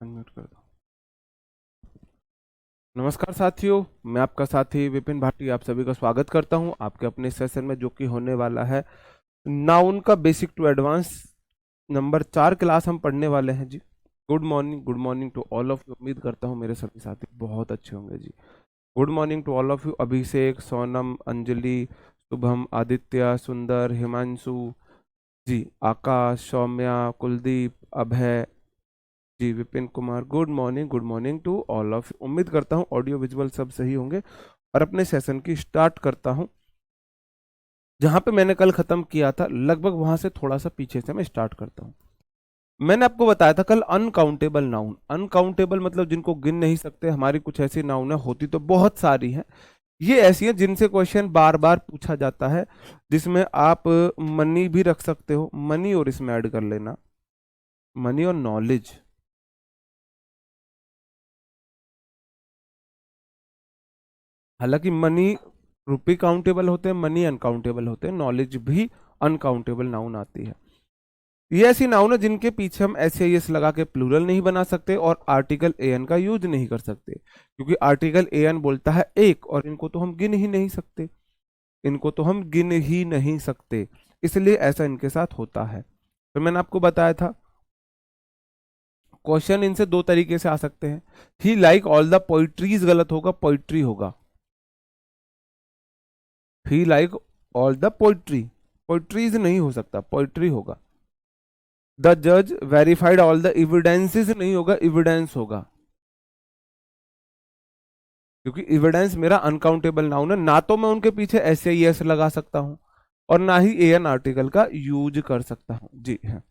Unmute कर दो। नमस्कार साथियों, मैं आपका साथी विपिन भाटी आप सभी का स्वागत करता हूं आपके अपने सेशन में, जो कि होने वाला है नाउन का basic to advance number 4 class हम पढ़ने वाले हैं जी। Good morning to all of you. उम्मीद करता हूं मेरे सभी साथी बहुत अच्छे होंगे जी। Good morning to all of you. Abhishek, Sonam, Anjali, Shubham, Aditya, Sundar, Himanshu ji, Akash, Saumya, Kuldeep, Abhay ji, Vipin Kumar. Good morning to all of. उम्मीद करता हूँ ऑडियो विजुअल सब सही होंगे और अपने सेशन की स्टार्ट करता हूँ। जहां पे मैंने कल खत्म किया था लगभग वहां से थोड़ा सा पीछे से मैं स्टार्ट करता हूँ। मैंने आपको बताया था कल अनकाउंटेबल नाउन। अनकाउंटेबल मतलब जिनको गिन नहीं सकते। हमारी कुछ ऐसी नाउन है, होती तो बहुत सारी हैं, ये ऐसी हैं जिनसे क्वेश्चन बार बार पूछा जाता है, जिसमें आप मनी भी रख सकते हो, मनी और इसमें ऐड कर लेना मनी और नॉलेज। हालांकि मनी रुपी काउंटेबल होते हैं, मनी अनकाउंटेबल होते हैं, नॉलेज भी अनकाउंटेबल नाउन आती है। ये ऐसी नाउन है जिनके पीछे हम एस आई एस लगा के प्लूरल नहीं बना सकते और आर्टिकल ए एन का यूज नहीं कर सकते, क्योंकि आर्टिकल ए एन बोलता है एक, और इनको तो हम गिन ही नहीं सकते, इनको तो हम गिन ही नहीं सकते, इसलिए ऐसा इनके साथ होता है। तो मैंने आपको बताया था क्वेश्चन इनसे दो तरीके से आ सकते हैं। He like all the poetries गलत होगा, पोइट्री होगा। He like all the poetry, poetries नहीं हो सकता, पोइट्री होगा। द जज वेरीफाइड ऑल द एविडेंसेस नहीं होगा, एविडेंस होगा, क्योंकि एविडेंस मेरा अनकाउंटेबल नाउन है। ना तो मैं उनके पीछे एस आई एस लगा सकता हूं और ना ही ए एन आर्टिकल का यूज कर सकता हूं जी। है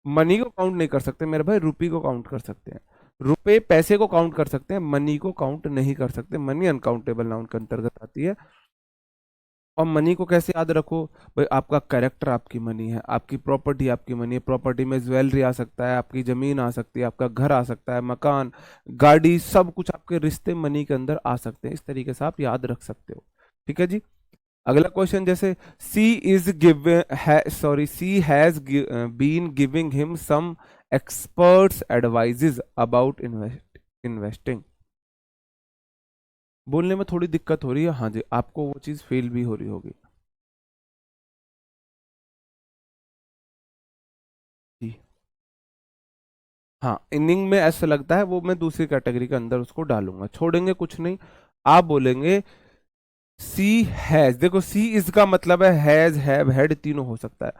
मनी को काउंट नहीं कर सकते मेरे भाई, रुपी को काउंट कर सकते हैं, रुपए पैसे को काउंट कर सकते हैं, मनी को काउंट नहीं कर सकते। मनी अनकाउंटेबल नाउन के अंतर्गत आती है। और मनी को कैसे याद रखो भाई, आपका कैरेक्टर आपकी मनी है, आपकी प्रॉपर्टी आपकी मनी है। प्रॉपर्टी में ज्वेलरी आ सकता है, आपकी जमीन आ सकती है, आपका घर आ सकता है, मकान, गाड़ी, सब कुछ आपके रिश्ते मनी के अंदर आ सकते हैं। इस तरीके से आप याद रख सकते हो। ठीक है जी। अगला क्वेश्चन, जैसे she is she has been giving him some experts advises about investing. बोलने में थोड़ी दिक्कत हो रही है, हाँ जी, आपको वो चीज फील भी हो रही होगी जी। हाँ, इनिंग में ऐसा लगता है, वो मैं दूसरी कैटेगरी के अंदर उसको डालूंगा, छोड़ेंगे कुछ नहीं। आप बोलेंगे सी हैज, देखो सी इज का मतलब है हैज, हैव, हैड, तीनों हो सकता है।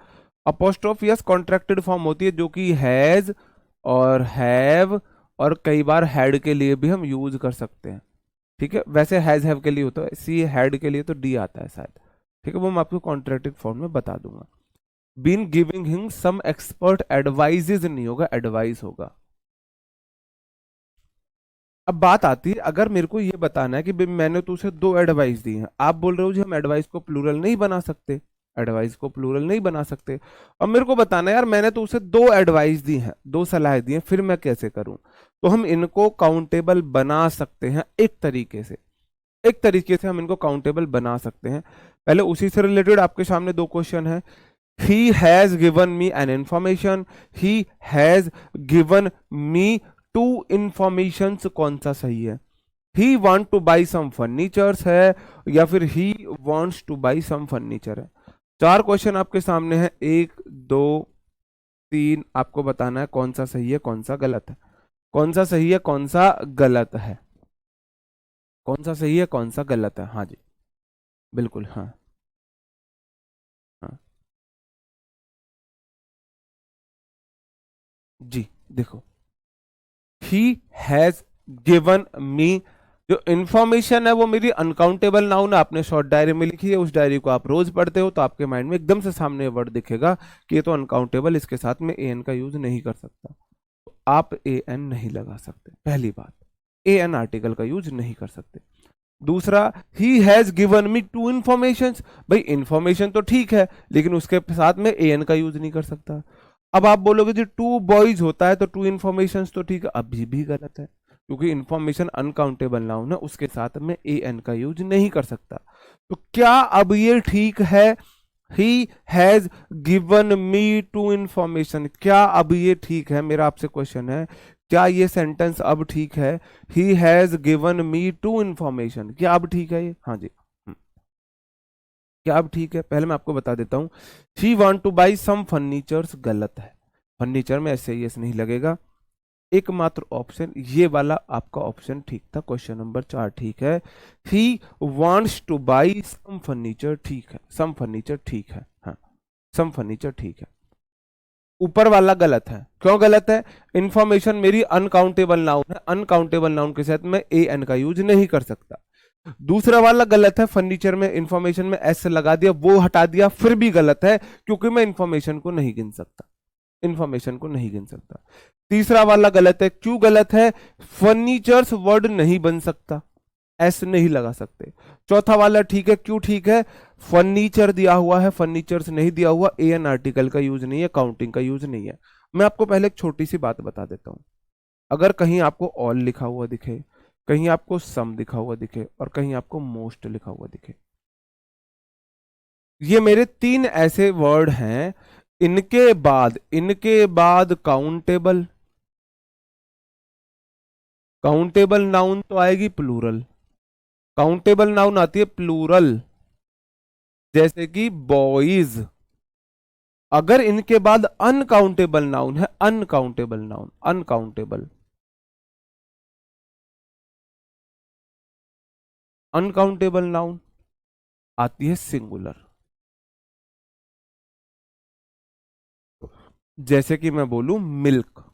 अपोस्ट्रोफ यस कॉन्ट्रैक्टेड फॉर्म होती है, जो कि हैज और हैव और कई बार हैड के लिए भी हम यूज कर सकते हैं। ठीक है, वैसे हैज हैव के लिए होता है, सी हैड के लिए तो डी आता है शायद। ठीक है, वो मैं आपको कॉन्ट्रैक्टेड फॉर्म में बता दूंगा। Been giving him some expert advices नहीं होगा, एडवाइस होगा। अब बात आती है, अगर मेरे को ये बताना है कि भाई मैंने तो उसे दो एडवाइस दी हैं, आप बोल रहे हो जी हम एडवाइस को प्लूरल नहीं बना सकते, एडवाइस को प्लूरल नहीं बना सकते। अब मेरे को बताना है यार, मैंने तो उसे दो एडवाइस दी हैं, दो सलाह दी हैं, फिर मैं कैसे करूं? तो हम इनको काउंटेबल बना सकते हैं एक तरीके से, एक तरीके से हम इनको काउंटेबल बना सकते हैं। पहले उसी से रिलेटेड आपके सामने दो क्वेश्चन है। He has given me an information, he has given me two information, कौन सा सही है? He want to buy some furnitures है या फिर he wants to buy some furniture है? चार क्वेश्चन आपके सामने है, एक, दो, तीन, आपको बताना है कौन सा सही है कौन सा गलत है, कौन सा सही है कौन सा गलत है, कौन सा सही है कौन सा गलत है। हाँ जी, बिल्कुल, हाँ हाँ जी। देखो, ही हैज गिवन मी, जो इंफॉर्मेशन है वो मेरी अनकाउंटेबल नाउन है, आपने शॉर्ट डायरी में लिखी है, उस डायरी को आप रोज पढ़ते हो तो आपके माइंड में एकदम से सामने वर्ड दिखेगा कि ये तो अनकाउंटेबल, इसके साथ में ए एन का यूज नहीं कर सकता, तो आप ए एन नहीं लगा सकते। पहली बात, ए एन आर्टिकल का यूज नहीं कर सकते। दूसरा, he has given me two information, भाई इंफॉर्मेशन तो ठीक है लेकिन उसके साथ में ए एन का यूज नहीं कर सकता। अब आप बोलोगे जी टू बॉयज होता है तो टू इंफॉर्मेशन तो ठीक है, अभी भी गलत है, क्योंकि इंफॉर्मेशन अनकाउंटेबल नाउन है, उसके साथ में ए एन का यूज नहीं कर सकता। तो क्या अब ये ठीक है? He has given me two information, क्या अब ये ठीक है? मेरा आपसे क्वेश्चन है, क्या ये सेंटेंस अब ठीक है? He has given me two information, क्या अब ठीक है ये? हाँ जी, क्या अब ठीक है? पहले मैं आपको बता देता हूं। He want to buy some furnitures गलत है, फर्नीचर में ऐसे यस नहीं लगेगा। एकमात्र ऑप्शन ये वाला आपका ऑप्शन ठीक था, क्वेश्चन नंबर 4 ठीक है। He wants to buy some furniture ठीक है, सम फर्नीचर ठीक है, हाँ सम फर्नीचर ठीक है। ऊपर वाला गलत है, क्यों गलत है? इंफॉर्मेशन मेरी अनकाउंटेबल नाउन है, अनकाउंटेबल नाउन के साथ मैं ए एन का यूज नहीं कर सकता। दूसरा वाला गलत है, फर्नीचर में इंफॉर्मेशन में एस लगा दिया, वो हटा दिया, फिर भी गलत है क्योंकि मैं इंफॉर्मेशन को नहीं गिन सकता, इंफॉर्मेशन को नहीं गिन सकता। तीसरा वाला गलत है, क्यों गलत है? फर्नीचर्स वर्ड नहीं बन सकता, एस नहीं लगा सकते। चौथा वाला ठीक है, क्यों ठीक है? फर्नीचर दिया हुआ है, फर्नीचर्स नहीं दिया हुआ, ए एन आर्टिकल का यूज नहीं है, काउंटिंग का यूज नहीं है। मैं आपको पहले एक छोटी सी बात बता देता हूं। अगर कहीं आपको ऑल लिखा हुआ दिखे, कहीं आपको सम लिखा हुआ दिखे और कहीं आपको मोस्ट लिखा हुआ दिखे, ये मेरे 3 ऐसे वर्ड हैं, इनके बाद काउंटेबल, काउंटेबल नाउन तो आएगी प्लूरल, काउंटेबल नाउन आती है प्लूरल, जैसे कि बॉयज। अगर इनके बाद अनकाउंटेबल नाउन है, uncountable noun, uncountable, uncountable noun आती है सिंगुलर। जैसे कि मैं बोलूं मिल्क,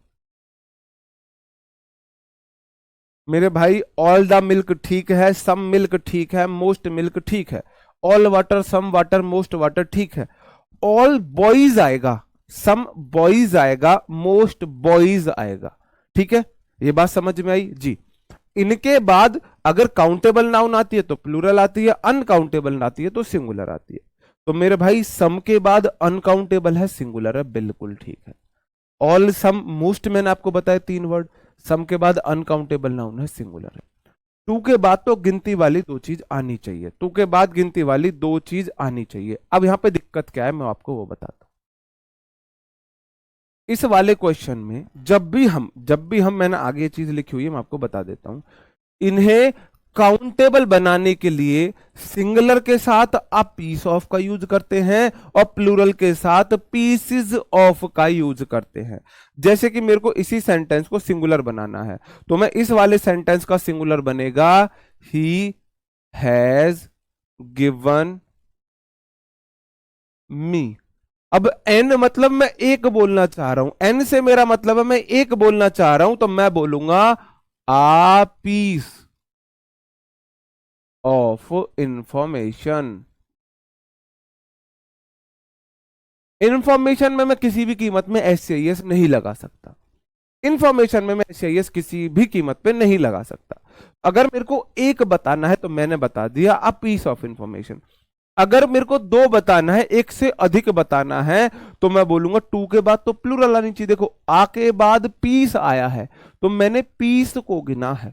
मेरे भाई ऑल द मिल्क ठीक है, सम मिल्क ठीक है, मोस्ट मिल्क ठीक है, all water, some water, most water ठीक है। ऑल बॉयज आएगा, सम बॉयज आएगा, मोस्ट बॉयज आएगा, ठीक है? ये बात समझ में आई जी। इनके बाद अगर काउंटेबल नाउन आती है तो प्लूरल आती है, अनकाउंटेबल आती है तो सिंगुलर आती है। तो मेरे भाई सम के बाद अनकाउंटेबल है, सिंगुलर है, बिल्कुल ठीक है। ऑल, सम, मोस्ट मैंने आपको बताया 3 वर्ड, सम के बाद अनकाउंटेबल नाउन है, सिंगुलर है। टू के बाद तो गिनती वाली 2 चीज आनी चाहिए, टू के बाद गिनती वाली 2 चीज आनी चाहिए। अब यहां पे दिक्कत क्या है मैं आपको वो बताता हूं। इस वाले क्वेश्चन में जब भी हम मैंने आगे ये चीज लिखी हुई है मैं आपको बता देता हूं, इन्हें काउंटेबल बनाने के लिए सिंगुलर के साथ आप पीस ऑफ का यूज करते हैं और प्लूरल के साथ पीसेस ऑफ का यूज करते हैं। जैसे कि मेरे को इसी सेंटेंस को सिंगुलर बनाना है तो मैं इस वाले सेंटेंस का सिंगुलर बनेगा ही हैज गिवन मी। अब एन मतलब मैं एक बोलना चाह रहा हूं, एन से मेरा मतलब है मैं एक बोलना चाह रहा हूं, तो मैं बोलूंगा आ पीस ऑफ इंफॉर्मेशन। इंफॉर्मेशन में मैं किसी भी कीमत में एस नहीं लगा सकता, इंफॉर्मेशन में मैं एस किसी भी कीमत पे नहीं लगा सकता। अगर मेरे को एक बताना है तो मैंने बता दिया अ पीस ऑफ इंफॉर्मेशन। अगर मेरे को 2 बताना है, एक से अधिक बताना है, तो मैं बोलूंगा 2 के बाद तो प्लूरल आनी चाहिए। देखो आ के बाद पीस आया है तो मैंने पीस को गिना है,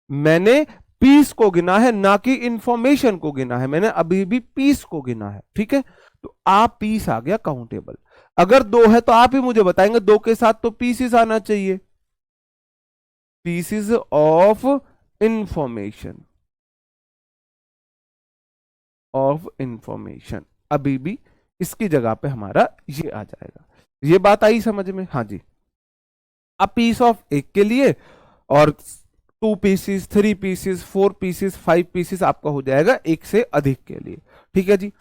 मैंने पीस को गिना है, ना कि इंफॉर्मेशन को गिना है, मैंने अभी भी पीस को गिना है, ठीक है? तो आ पीस आ गया काउंटेबल। अगर 2 है तो आप ही मुझे बताएंगे 2 के साथ तो पीसेस आना चाहिए, pieces of information, of information, अभी भी इसकी जगह पे हमारा ये आ जाएगा। ये बात आई समझ में? हाँ जी। अब पीस ऑफ एक के लिए और 2 पीसेस, 3 पीसेस, 4 पीसेस, 5 पीसेस आपका हो जाएगा एक से अधिक के लिए, ठीक है जी।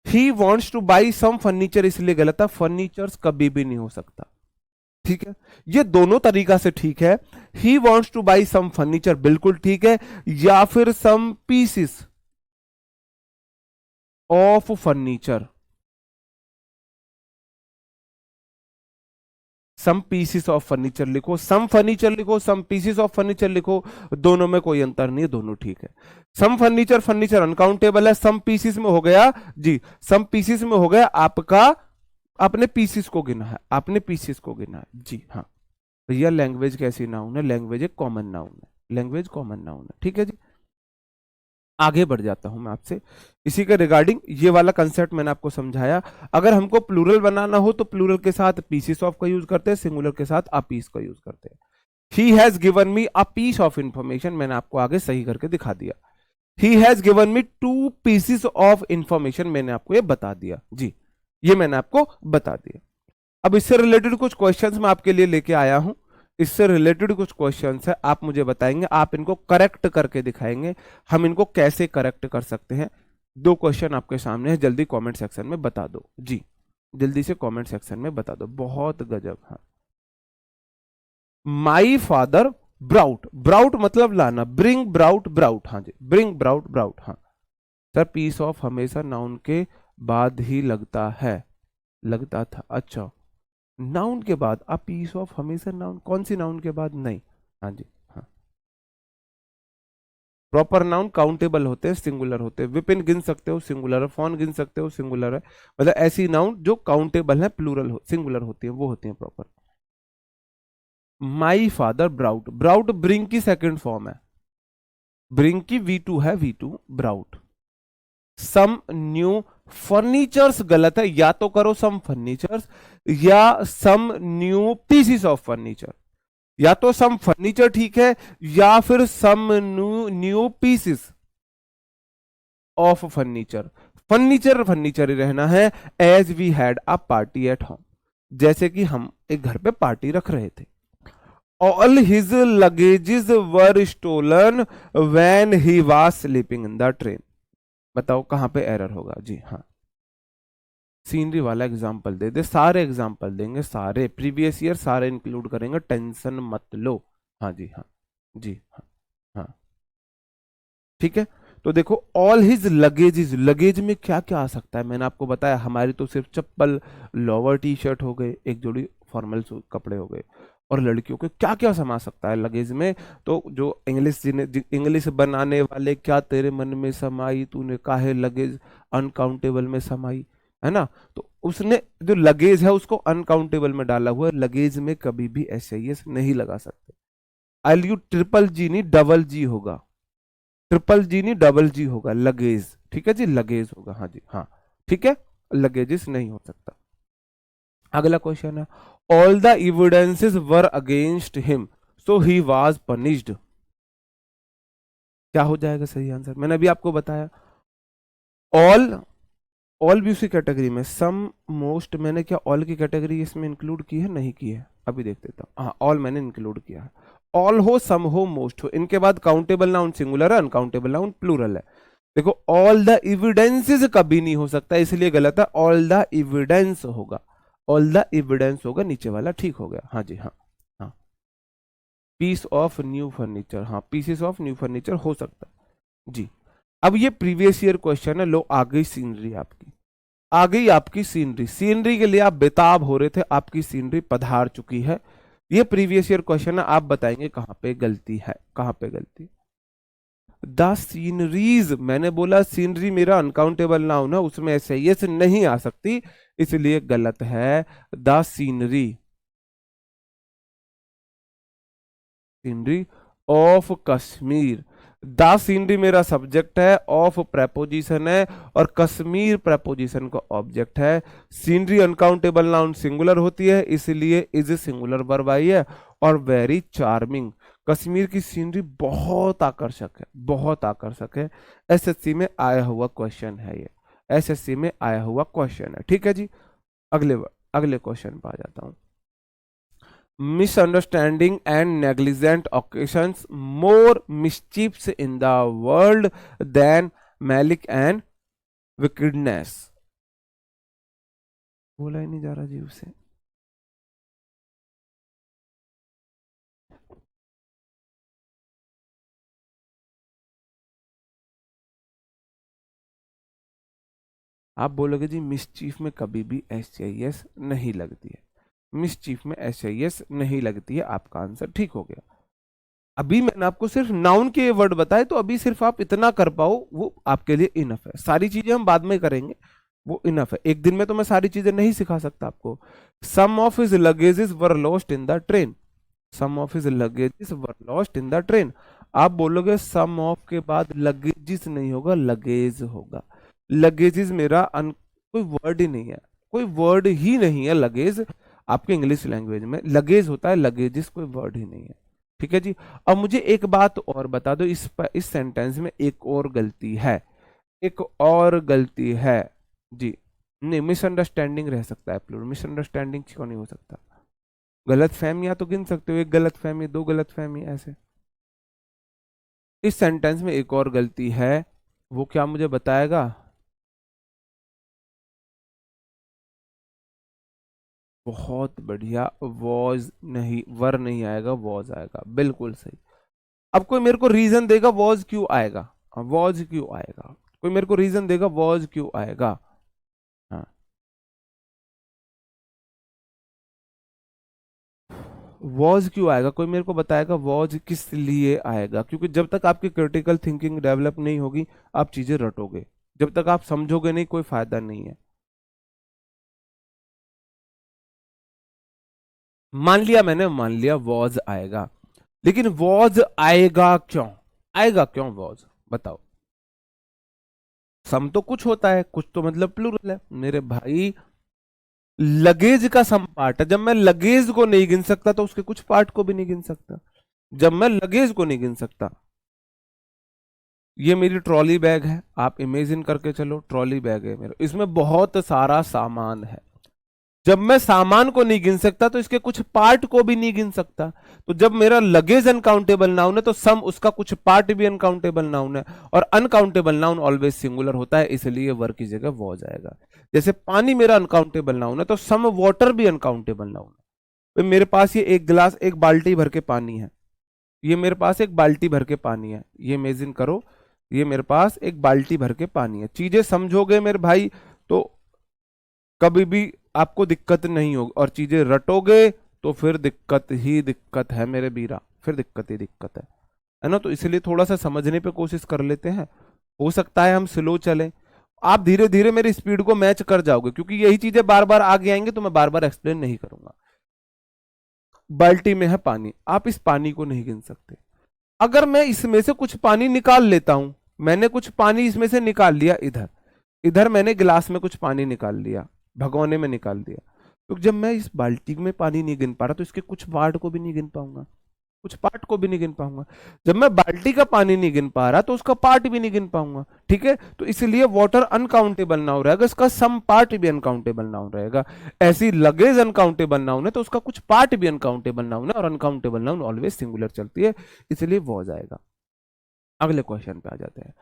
He wants to buy some furniture इसलिए गलत है, फर्नीचर्स कभी भी नहीं हो सकता, ठीक है? ये दोनों तरीका से ठीक है। He wants to buy some furniture बिल्कुल ठीक है, या फिर some pieces of furniture, some pieces of furniture लिखो, सम फर्नीचर लिखो, सम पीसेस ऑफ फर्नीचर लिखो, दोनों में कोई अंतर नहीं है, दोनों ठीक है। सम फर्नीचर, फर्नीचर अनकाउंटेबल है, सम पीसेस में हो गया जी, सम पीसेस में हो गया आपका, आपने पीसेस को गिना है, आपने पीसेस को गिना है जी। हाँ भैया लैंग्वेज कैसी नाउन है? लैंग्वेज एक कॉमन नाउन है, लैंग्वेज कॉमन नाउन है, ठीक है जी। आगे बढ़ जाता हूं मैं आपसे इसी के रिगार्डिंग, ये वाला कंसेप्ट मैंने आपको समझाया। अगर हमको प्लूरल बनाना हो तो प्लूरल के साथ पीसेस ऑफ का यूज करते हैं, सिंगुलर के साथ आ पीस का यूज करते हैं। He has given me a piece of information, मैंने आपको आगे सही करके दिखा दिया। He has given me 2 pieces of information, मैंने आपको ये बता दिया जी, ये मैंने आपको बता दिया। अब इससे रिलेटेड कुछ क्वेश्चंस मैं आपके लिए लेके आया हूं, इससे रिलेटेड कुछ क्वेश्चंस है, आप मुझे बताएंगे, आप इनको करेक्ट करके दिखाएंगे, हम इनको कैसे करेक्ट कर सकते हैं। 2 क्वेश्चन आपके सामने है, जल्दी कमेंट सेक्शन में बता दो जी, जल्दी से कमेंट सेक्शन में बता दो, बहुत गजब। हाँ, माई फादर ब्राउट, ब्राउट मतलब लाना, ब्रिंग ब्राउट ब्राउट, हाँ जी, ब्रिंग ब्राउट ब्राउट, हाँ सर। पीस ऑफ हमेशा नाउन के बाद ही लगता है, लगता था, अच्छा नाउन के बाद, अ पीस ऑफ हमेशा नाउन, कौन सी नाउन के बाद, नहीं, हाँ जी हाँ। प्रॉपर नाउन काउंटेबल होते हैं, सिंगुलर होते हैं, विपिन गिन सकते हो सिंगुलर है, फोन गिन सकते हो सिंगुलर है, मतलब ऐसी नाउन जो काउंटेबल है, प्लूरल हो, सिंगुलर होती है, वो होती है proper. My father brought, brought bring की सेकंड फॉर्म है, ब्रिंग की V2 है, V2 brought. Some new furnitures गलत है, या तो करो सम फर्नीचर्स या some new pieces of furniture, या तो सम फर्नीचर ठीक है, या फिर some new pieces of furniture. Furniture furniture ही रहना है। As we had a party at home, जैसे कि हम एक घर पे पार्टी रख रहे थे। All his luggages were stolen when he was sleeping in the train. बताओ कहां पे एरर होगा जी। हाँ, सीनरी वाला एग्जाम्पल दे दे, सारे एग्जाम्पल देंगे, सारे प्रीवियस ईयर सारे इंक्लूड करेंगे, टेंशन मत लो। हाँ जी हाँ जी हाँ हाँ, ठीक है। तो देखो ऑल हिज लगेजेस, लगेज में क्या क्या आ सकता है, मैंने आपको बताया, हमारी तो सिर्फ चप्पल, लोअर टी शर्ट हो गए, एक जोड़ी फॉर्मल कपड़े हो गए, और लड़कियों के क्या क्या समा सकता है लगेज में। तो जो इंग्लिश इंग्लिश बनाने वाले, क्या तेरे मन में समाई तूने काहे लगेज अनकाउंटेबल में समाई, है ना। तो उसने जो लगेज है उसको अनकाउंटेबल में डाला हुआ है, लगेज में कभी भी एस नहीं लगा सकते। आई यू ट्रिपल जी नहीं डबल जी होगा, ट्रिपल जी नहीं डबल जी होगा, लगेज, ठीक है जी, लगेज होगा, हाँ जी हाँ, ठीक है, लगेजेस नहीं हो सकता। अगला क्वेश्चन है, all the evidences were against him so he was punished. क्या हो जाएगा सही आंसर, मैंने अभी आपको बताया। ऑल, ऑल भी उसी कैटेगरी में, सम मोस्ट, मैंने क्या ऑल की कैटेगरी इसमें इंक्लूड की है, नहीं की है, अभी देख देता हूँ। हाँ, ऑल मैंने इंक्लूड किया है। ऑल हो, सम हो, मोस्ट हो, इनके बाद काउंटेबल नाउन सिंगुलर है, अनकाउंटेबल नाउन प्लूरल है। देखो ऑल द एविडेंसेस कभी नहीं हो सकता, इसलिए गलत है, ऑल द एविडेंस होगा, ऑल द एविडेंस होगा, नीचे वाला ठीक हो गया। हाँ जी हाँ हाँ, पीस ऑफ न्यू फर्नीचर, हाँ पीसेस ऑफ न्यू फर्नीचर हो सकता है जी। अब ये प्रीवियस ईयर क्वेश्चन है, लो आ गई सीनरी आपकी, आ गई आपकी सीनरी, सीनरी के लिए आप बेताब हो रहे थे, आपकी सीनरी पधार चुकी है। ये प्रीवियस ईयर क्वेश्चन है, आप बताएंगे कहां पे गलती है, कहां पे गलती। द सीनरीज, मैंने बोला सीनरी मेरा अनकाउंटेबल नाउन है, उसमें ऐसे ये से नहीं आ सकती, इसलिए गलत है। The scenery, scenery of Kashmir, the scenery मेरा सब्जेक्ट है, ऑफ प्रेपोजिशन है, और कश्मीर प्रेपोजिशन का ऑब्जेक्ट है। सीनरी अनकाउंटेबल नाउन सिंगुलर होती है, इसलिए इज सिंगुलर वर्ब आई है। और वेरी चार्मिंग, कश्मीर की सीनरी बहुत आकर्षक है, बहुत आकर्षक है, एसएससी में आया हुआ क्वेश्चन है ये, एसएससी में आया हुआ क्वेश्चन है, ठीक है जी। अगले अगले क्वेश्चन पे आ जाता हूं। Misunderstanding and negligent occasions more mischiefs in the world than malice and wickedness। बोला ही नहीं जा रहा जी उसे। आप बोलोगे जी मिसचीफ में कभी भी एस नहीं लगती है, मिसचीफ में एस नहीं लगती है, आपका आंसर ठीक हो गया। अभी मैंने आपको सिर्फ नाउन के वर्ड बताए, तो अभी सिर्फ आप इतना कर पाओ वो आपके लिए इनफ है, सारी चीजें हम बाद में करेंगे, वो इनफ है। एक दिन में तो मैं सारी चीजें नहीं सिखा सकता आपको। Some of his luggages were lost in the train, some of his luggages were lost in the train. आप बोलोगे सम ऑफ के बाद लगेजेस नहीं होगा, लगेज होगा। लगेजेस मेरा कोई वर्ड ही नहीं है, कोई वर्ड ही नहीं है लगेज, आपके इंग्लिश लैंग्वेज में लगेज होता है, लगेजेस कोई वर्ड ही नहीं है। ठीक है जी। अब मुझे एक बात और बता दो, इस सेंटेंस में एक और गलती है, एक और गलती है जी। नहीं, मिसअंडरस्टैंडिंग रह सकता है प्लूरल, मिसअंडरस्टैंडिंग क्यों नहीं हो सकता? गलत फहमियां तो गिन सकते हो, एक गलत फहमी, दो गलत फहमी, ऐसे। इस सेंटेंस में एक और गलती है, वो क्या मुझे बताएगा? बहुत बढ़िया, वॉज नहीं, वर नहीं आएगा, वॉज आएगा, बिल्कुल सही। अब कोई मेरे को रीजन देगा वॉज क्यों आएगा? वॉज क्यों आएगा? कोई मेरे को रीजन देगा वॉज क्यों आएगा? हाँ, वॉज क्यों आएगा? कोई मेरे को बताएगा वॉज किस लिए आएगा? क्योंकि जब तक आपकी क्रिटिकल थिंकिंग डेवलप नहीं होगी, आप चीजें रटोगे, जब तक आप समझोगे नहीं, कोई फायदा नहीं है। मान लिया मैंने, मान लिया वॉज आएगा, लेकिन वॉज आएगा क्यों? आएगा क्यों वॉज? बताओ। सम तो कुछ होता है, कुछ तो मतलब प्लूरल है मेरे भाई। लगेज का सम पार्ट है, जब मैं लगेज को नहीं गिन सकता तो उसके कुछ पार्ट को भी नहीं गिन सकता। जब मैं लगेज को नहीं गिन सकता, ये मेरी ट्रॉली बैग है, आप इमेजिन करके चलो, ट्रॉली बैग है मेरा, इसमें बहुत सारा सामान है। जब मैं सामान को नहीं गिन सकता तो इसके कुछ पार्ट को भी नहीं गिन सकता। तो जब मेरा लगेज अनकाउंटेबल नाउन है तो सम उसका कुछ पार्ट भी अनकाउंटेबल नाउन है, और अनकाउंटेबल नाउन ऑलवेज सिंगुलर होता है, इसलिए वर की जगह वॉ जाएगा। जैसे पानी मेरा अनकाउंटेबल नाउन है तो सम वाटर भी अनकाउंटेबल नाउन है। तो मेरे पास ये एक गिलास, एक बाल्टी भर के पानी है, ये मेरे पास एक बाल्टी भर के पानी है, ये इमेजिन करो, ये मेरे पास एक बाल्टी भर के पानी है। चीजें समझोगे मेरे भाई तो कभी भी आपको दिक्कत नहीं होगी, और चीजें रटोगे तो फिर दिक्कत ही दिक्कत है मेरे बीरा, फिर दिक्कत ही दिक्कत है ना। तो इसलिए थोड़ा सा समझने पे कोशिश कर लेते हैं, हो सकता है हम स्लो चलें, आप धीरे धीरे मेरी स्पीड को मैच कर जाओगे, क्योंकि यही चीजें बार बार आगे आएंगे तो मैं बार बार एक्सप्लेन नहीं करूंगा। बाल्टी में है पानी, आप इस पानी को नहीं गिन सकते। अगर मैं इसमें से कुछ पानी निकाल लेता हूं, मैंने कुछ पानी इसमें से निकाल लिया, इधर इधर मैंने गिलास में कुछ पानी निकाल लिया, भगोने में निकाल दिया, तो जब मैं इस बाल्टी में पानी नहीं गिन पा रहा तो इसके कुछ पार्ट को भी नहीं गिन पाऊंगा, कुछ पार्ट को भी नहीं गिन पाऊंगा। जब मैं बाल्टी का पानी नहीं गिन पा रहा तो उसका पार्ट भी नहीं गिन पाऊंगा। ठीक है, तो इसलिए वाटर अनकाउंटेबल नाउन रहेगा, इसका सम पार्ट भी अनकाउंटेबल नाउन रहेगा। ऐसी लगेज अनकाउंटेबल नाउन है तो उसका कुछ पार्ट भी अनकाउंटेबल नाउन है, और अनकाउंटेबल नाउन ऑलवेज सिंगुलर चलती है, इसलिए वो हो जाएगा। अगले क्वेश्चन पे आ जाते हैं।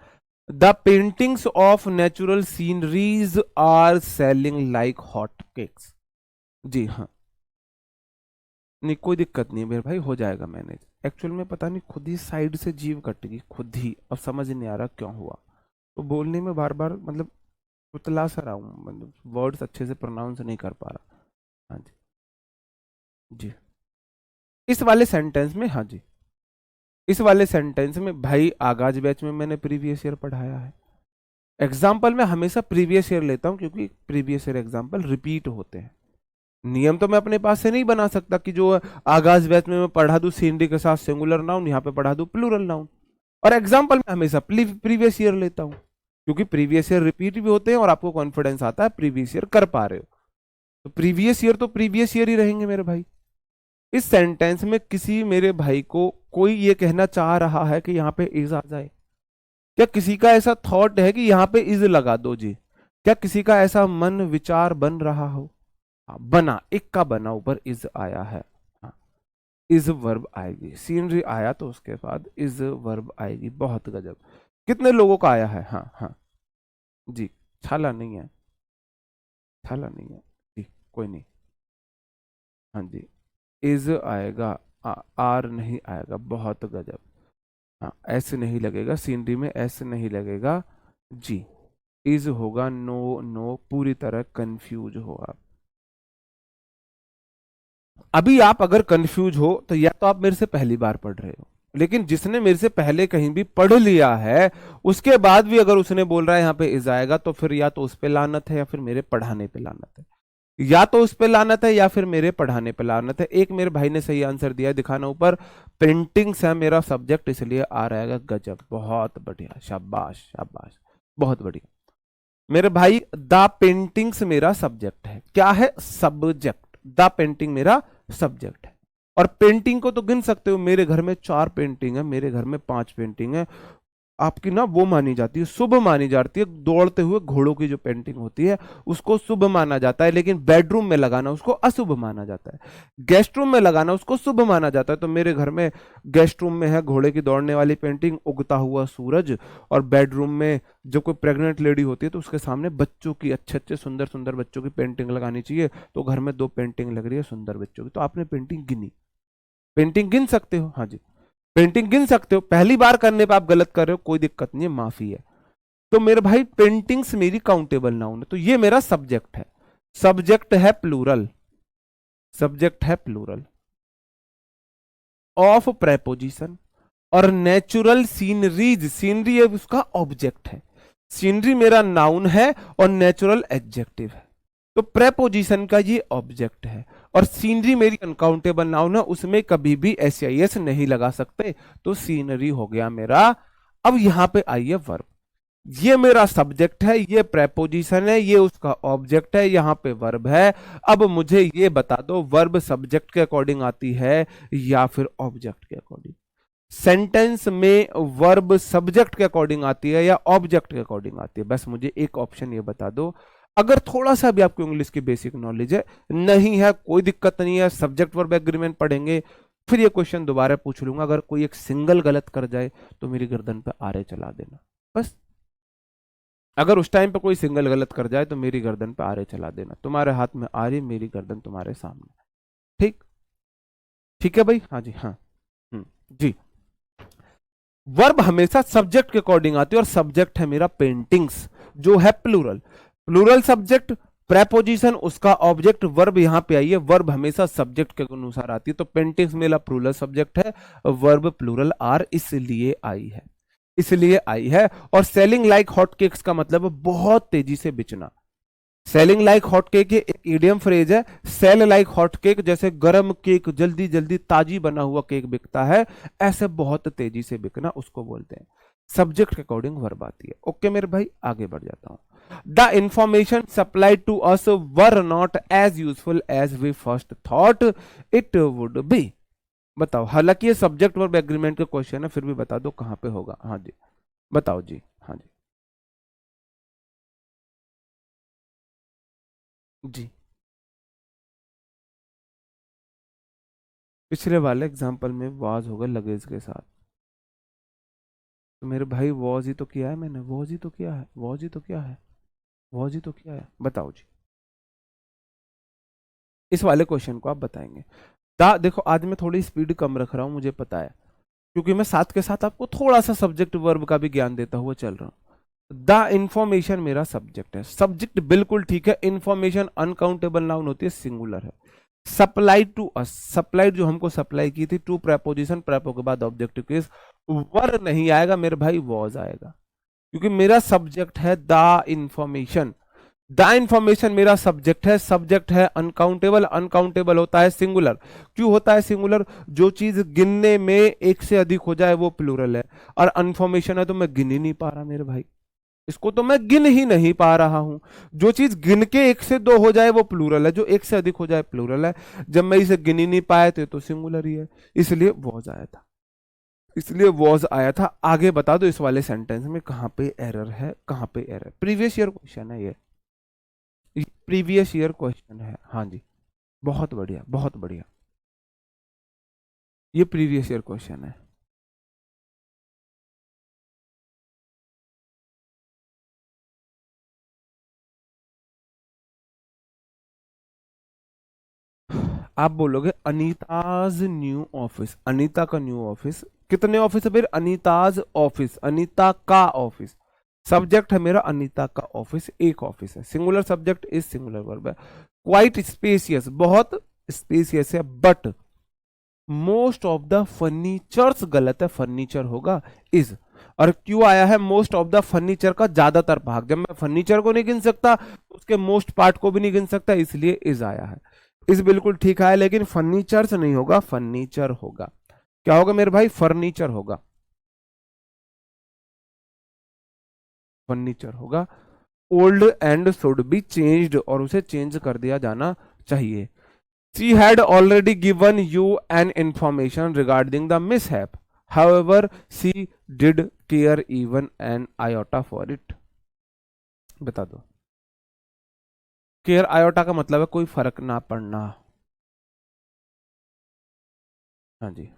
The paintings of natural sceneries are selling like hot cakes. जी हाँ, नहीं कोई दिक्कत नहीं मेरे भाई, हो जाएगा मैनेज। एक्चुअल में पता नहीं खुद ही साइड से जीव कट गई खुद ही, अब समझ नहीं आ रहा क्यों हुआ। तो बोलने में बार बार मतलब उतला सा रहा हूँ, मतलब वर्ड्स अच्छे से प्रोनाउंस नहीं कर पा रहा। हाँ जी, जी इस वाले सेंटेंस में, हाँ जी इस वाले सेंटेंस में भाई, आगाज बैच में मैंने प्रीवियस ईयर पढ़ाया है। एग्जाम्पल में हमेशा प्रीवियस ईयर लेता हूँ, क्योंकि प्रीवियस ईयर एग्जाम्पल रिपीट होते हैं। नियम तो मैं अपने पास से नहीं बना सकता कि जो आगाज बैच में मैं पढ़ा दूं सीनरी के साथ सिंगुलर नाउन, यहाँ पे पढ़ा दूं प्लूरल नाउन। और एग्जाम्पल में हमेशा प्रीवियस ईयर लेता हूँ, क्योंकि प्रीवियस ईयर रिपीट भी होते हैं और आपको कॉन्फिडेंस आता है प्रीवियस ईयर कर पा रहे हो, तो प्रीवियस ईयर तो प्रीवियस ईयर ही रहेंगे मेरे भाई। इस सेंटेंस में किसी मेरे भाई को कोई ये कहना चाह रहा है कि यहाँ पे इज आ जाए? क्या किसी का ऐसा थॉट है कि यहाँ पे इज लगा दो जी? क्या किसी का ऐसा मन विचार बन रहा हो? हाँ, बना, एक का बना, ऊपर इज आया है। हाँ, इज वर्ब आएगी, सीनरी आया तो उसके बाद इज वर्ब आएगी, बहुत गजब। कितने लोगों का आया है? हाँ हाँ जी, छाला नहीं है, छाला नहीं है जी, कोई नहीं। हाँ जी, इज आएगा, आर नहीं आएगा, बहुत गजब। हाँ, एस नहीं लगेगा, सीनरी में एस नहीं लगेगा जी, इज होगा, नो नो, पूरी तरह कंफ्यूज हो आप। अभी आप अगर कंफ्यूज हो तो या तो आप मेरे से पहली बार पढ़ रहे हो, लेकिन जिसने मेरे से पहले कहीं भी पढ़ लिया है उसके बाद भी अगर उसने बोल रहा है यहाँ पे इज आएगा, तो फिर या तो उस पे लानत है या फिर मेरे पढ़ाने पे लानत है, या तो उस पे लानत है या फिर मेरे पढ़ाने पे लानत है। एक मेरे भाई ने सही आंसर दिया है, दिखाना ऊपर, पेंटिंग्स है मेरा सब्जेक्ट इसलिए आ रहेगा, गजब, बहुत बढ़िया, शाबाश शाबाश, बहुत बढ़िया मेरे भाई। द पेंटिंग्स मेरा सब्जेक्ट है, क्या है? सब्जेक्ट, द पेंटिंग मेरा सब्जेक्ट है। और पेंटिंग को तो गिन सकते हो, मेरे घर में 4 पेंटिंग है, मेरे घर में 5 पेंटिंग है, आपकी ना वो मानी जाती है, शुभ मानी जाती है। दौड़ते हुए घोड़ों की जो पेंटिंग होती है उसको शुभ माना जाता है, लेकिन बेडरूम में लगाना उसको अशुभ माना जाता है। गेस्ट रूम में लगाना उसको शुभ माना जाता है। तो मेरे घर में गेस्ट रूम में है घोड़े की दौड़ने वाली पेंटिंग, उगता हुआ सूरज, और बेडरूम में जब कोई प्रेग्नेंट लेडी होती है तो उसके सामने बच्चों की, अच्छे अच्छे सुंदर सुंदर बच्चों की पेंटिंग लगानी चाहिए। तो घर में 2 पेंटिंग लग रही है सुंदर बच्चों की, तो आपने पेंटिंग गिनी। पेंटिंग गिन सकते हो, हाँ जी, पेंटिंग गिन सकते हो। पहली बार करने पे आप गलत कर रहे हो, कोई दिक्कत नहीं है, माफी है। तो मेरे भाई पेंटिंग्स मेरी काउंटेबल नाउन है, तो ये मेरा सब्जेक्ट है। सब्जेक्ट है प्लूरल, सब्जेक्ट है प्लूरल ऑफ प्रेपोजिशन। और नेचुरल सीनरीज, सीनरी है उसका ऑब्जेक्ट है, सीनरी मेरा नाउन है और नेचुरल एडजेक्टिव है। तो प्रेपोजिशन का ये ऑब्जेक्ट है और सीनरी मेरी अनकाउंटेबल नाउन है, उसमें कभी भी एस नहीं लगा सकते, तो सीनरी हो गया मेरा। अब यहां पे आइए वर्ब, ये मेरा सब्जेक्ट है, ये प्रेपोजिशन है, ये उसका ऑब्जेक्ट है, यहां पे वर्ब है। अब मुझे ये बता दो वर्ब सब्जेक्ट के अकॉर्डिंग आती है या फिर ऑब्जेक्ट के अकॉर्डिंग। सेंटेंस में वर्ब सब्जेक्ट के अकॉर्डिंग आती है या ऑब्जेक्ट के अकॉर्डिंग आती है, बस मुझे एक ऑप्शन ये बता दो। अगर थोड़ा सा भी आपको इंग्लिश की बेसिक नॉलेज है, नहीं है कोई दिक्कत नहीं है, सब्जेक्ट वर्ब एग्रीमेंट पढ़ेंगे, फिर ये क्वेश्चन दोबारा पूछ लूंगा। अगर कोई एक सिंगल गलत कर जाए तो मेरी गर्दन पे आरे चला देना बस। अगर उस टाइम पे कोई सिंगल गलत कर जाए तो मेरी गर्दन पे आरे चला देना, तुम्हारे हाथ में आरे, मेरी गर्दन तुम्हारे सामने। ठीक, ठीक है भाई, हाँ जी, हाँ। जी, वर्ब हमेशा सब्जेक्ट के अकॉर्डिंग आती है और सब्जेक्ट है मेरा पेंटिंग्स, जो है प्लूरल। प्लूरल सब्जेक्ट, प्रेपोजिशन उसका ऑब्जेक्ट, वर्ब यहां पे आई है, वर्ब हमेशा सब्जेक्ट के अनुसार आती है। तो पेंटिंग्स मेरा प्लूरल सब्जेक्ट है, वर्ब प्लूरल आर इसलिए आई है, इसलिए आई है। और सेलिंग लाइक हॉट केक्स का मतलब है बहुत तेजी से बिचना। सेलिंग लाइक हॉट केक ये एक इडियम फ्रेज है। सेल लाइक हॉट केक, जैसे गर्म केक, जल्दी जल्दी ताजी बना हुआ केक बिकता है, ऐसे बहुत तेजी से बिकना उसको बोलते हैं। सब्जेक्ट के अकॉर्डिंग वर्ब आती है। ओके मेरे भाई, आगे बढ़ जाता हूं। The information supplied to us were not as useful as we first thought it would be. बताओ, हालांकि ये सब्जेक्ट वर्ब एग्रीमेंट का क्वेश्चन है, फिर भी बता दो कहां पे होगा। हाँ जी, बताओ जी, हाँ जी, जी। पिछले वाले एग्जाम्पल में वाज होगा लगेज के साथ, तो मेरे भाई वॉज ही तो किया है मैंने, वॉज ही तो किया है, वॉज ही तो किया है, वॉज ही तो किया है, बताओ जी। इस वाले क्वेश्चन को आप बताएंगे। दा देखो, आज मैं थोड़ी स्पीड कम रख रहा हूं, मुझे पता है, क्योंकि मैं साथ के साथ आपको थोड़ा सा सब्जेक्ट वर्ब का भी ज्ञान देता हुआ चल रहा हूं। द इंफॉर्मेशन मेरा सब्जेक्ट है, सब्जेक्ट बिल्कुल ठीक है। इंफॉर्मेशन अनकाउंटेबल नाउन होती है, सिंगुलर है। सप्लाइड टू अस, सप्लाइड जो हमको सप्लाई की थी, टू प्रेपोजिशन, प्रेपो के बाद ऑब्जेक्टिव केस, वर नहीं आएगा मेरे भाई, वॉज आएगा, क्योंकि मेरा सब्जेक्ट है द इंफॉर्मेशन। द इंफॉर्मेशन मेरा सब्जेक्ट है, सब्जेक्ट है अनकाउंटेबल, अनकाउंटेबल होता है सिंगुलर। क्यों होता है सिंगुलर? जो चीज गिनने में एक से अधिक हो जाए वो प्लूरल है, और इन्फॉर्मेशन है तो मैं गिन ही नहीं पा रहा मेरे भाई, इसको तो मैं गिन ही नहीं पा रहा हूं। जो चीज गिन के 1 से 2 हो जाए वो प्लूरल है, जो 1 से अधिक हो जाए प्लूरल है। जब मैं इसे गिन ही नहीं पाया तो सिंगुलर ही है, इसलिए वॉज आया था, इसलिए वॉज आया था। आगे बता दो इस वाले सेंटेंस में कहां पे एरर है, कहां पे एरर। प्रीवियस ईयर क्वेश्चन है ये, प्रीवियस ईयर क्वेश्चन है, हाँ जी, बहुत बढ़िया, बहुत बढ़िया, ये प्रीवियस ईयर क्वेश्चन है। आप बोलोगे अनीताज न्यू ऑफिस, अनीता का न्यू ऑफिस, कितने ऑफिस है फिर? अनीताज ऑफिस, अनीता का ऑफिस। सब्जेक्ट है मेरा अनीता का ऑफिस, एक ऑफिस है, singular subject is singular verb है। क्वाइट स्पेसियस, बहुत स्पेसियस है, but most of the furnitures, गलत है, फर्नीचर होगा इज। और क्यों आया है मोस्ट ऑफ द फर्नीचर का ज्यादातर भाग? जब मैं फर्नीचर को नहीं गिन सकता तो उसके मोस्ट पार्ट को भी नहीं गिन सकता, इसलिए इज आया है। इस बिल्कुल ठीक है, लेकिन फर्नीचर्स नहीं होगा, फर्नीचर होगा। क्या होगा मेरे भाई? फर्नीचर होगा, फर्नीचर होगा। Old and should be changed, और उसे चेंज कर दिया जाना चाहिए। She had already given you an information regarding the mishap. However, she did care even an iota for it. बता दो। केयर आयोटा का मतलब है कोई फर्क ना पड़ना। हाँ जी।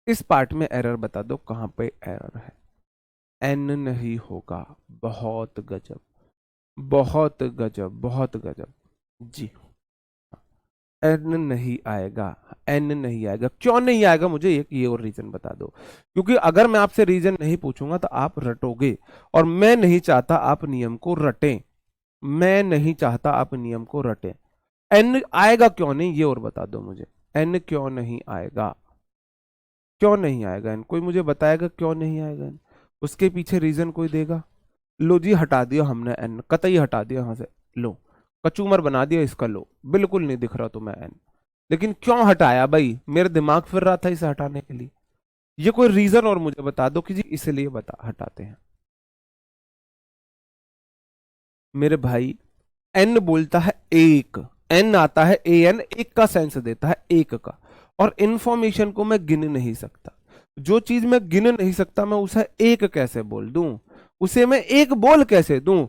इस पार्ट में एरर बता दो, कहां पे एरर है। एन नहीं होगा। बहुत गजब, बहुत गजब, बहुत गजब जी। एन नहीं आएगा, एन नहीं आएगा। क्यों नहीं आएगा, मुझे एक ये और रीजन बता दो। क्योंकि अगर मैं आपसे रीजन नहीं पूछूंगा तो आप रटोगे, और मैं नहीं चाहता आप नियम को रटें। मैं नहीं चाहता आप नियम को रटें। एन आएगा क्यों नहीं, ये और बता दो मुझे। एन क्यों नहीं आएगा, क्यों नहीं आएगा एन, कोई मुझे बताएगा क्यों नहीं आएगा एन। उसके पीछे रीजन कोई देगा। लो जी, हटा दिया हमने एन, कतई हटा दिया यहां से। लो, कचूमर बना दिया इसका। लो, बिल्कुल नहीं दिख रहा तुम्हें एन। लेकिन क्यों हटाया भाई, मेरे दिमाग फिर रहा था इसे हटाने के लिए। ये कोई रीजन और मुझे बता दो कि जी इसलिए बता हटाते हैं। मेरे भाई, एन बोलता है एक, एन आता है ए एन, एक का सेंस देता है एक का। और इंफॉर्मेशन को मैं गिन नहीं सकता। जो चीज मैं गिन नहीं सकता मैं उसे एक कैसे बोल दूं, उसे मैं एक बोल कैसे दूं।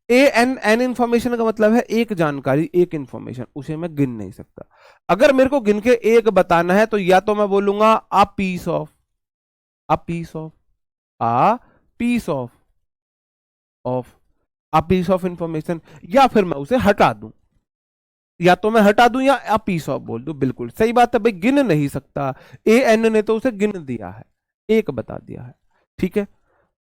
ए एन, एन इंफॉर्मेशन का मतलब है एक जानकारी, एक इंफॉर्मेशन, उसे मैं गिन नहीं सकता। अगर मेरे को गिन के एक बताना है तो या तो मैं बोलूंगा a piece of, a piece of, a piece of a piece of information, या फिर मैं उसे हटा दूं। या तो मैं हटा दूं या अ पीस ऑफ बोल दूं। बिल्कुल सही बात है भाई, गिन नहीं सकता। ए एन ने तो उसे गिन दिया है, एक बता दिया है। ठीक है।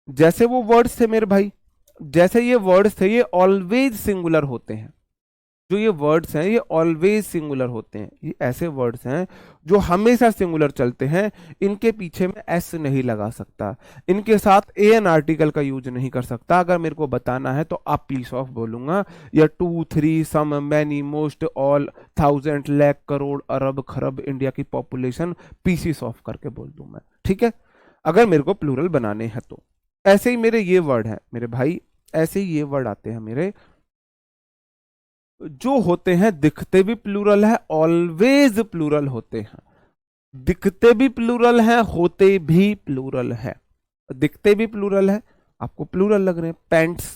जैसे वो वर्ड्स थे मेरे भाई, जैसे ये वर्ड्स थे, ये ऑलवेज सिंगुलर होते हैं। जो ये वर्ड्स हैं ये ऑलवेज सिंगुलर होते हैं। ये ऐसे वर्ड्स हैं जो हमेशा सिंगुलर चलते हैं। इनके पीछे में एस नहीं लगा सकता, इनके साथ ए एन आर्टिकल का यूज नहीं कर सकता। अगर मेरे को बताना है तो आप पीस ऑफ बोलूंगा, या two three some many most all thousand lakh crore अरब खरब इंडिया की पॉपुलेशन पीसीस ऑफ करके बोल दूं मैं। ठीक है, अगर मेरे को प्लूरल बनाने हैं तो। ऐसे ही मेरे ये वर्ड हैं मेरे भाई, ऐसे ही ये वर्ड आते हैं मेरे, जो होते हैं दिखते भी प्लूरल है, ऑलवेज प्लूरल होते हैं। दिखते भी प्लूरल है, होते भी प्लूरल है। दिखते भी प्लूरल है, आपको प्लूरल लग रहे हैं। Pants,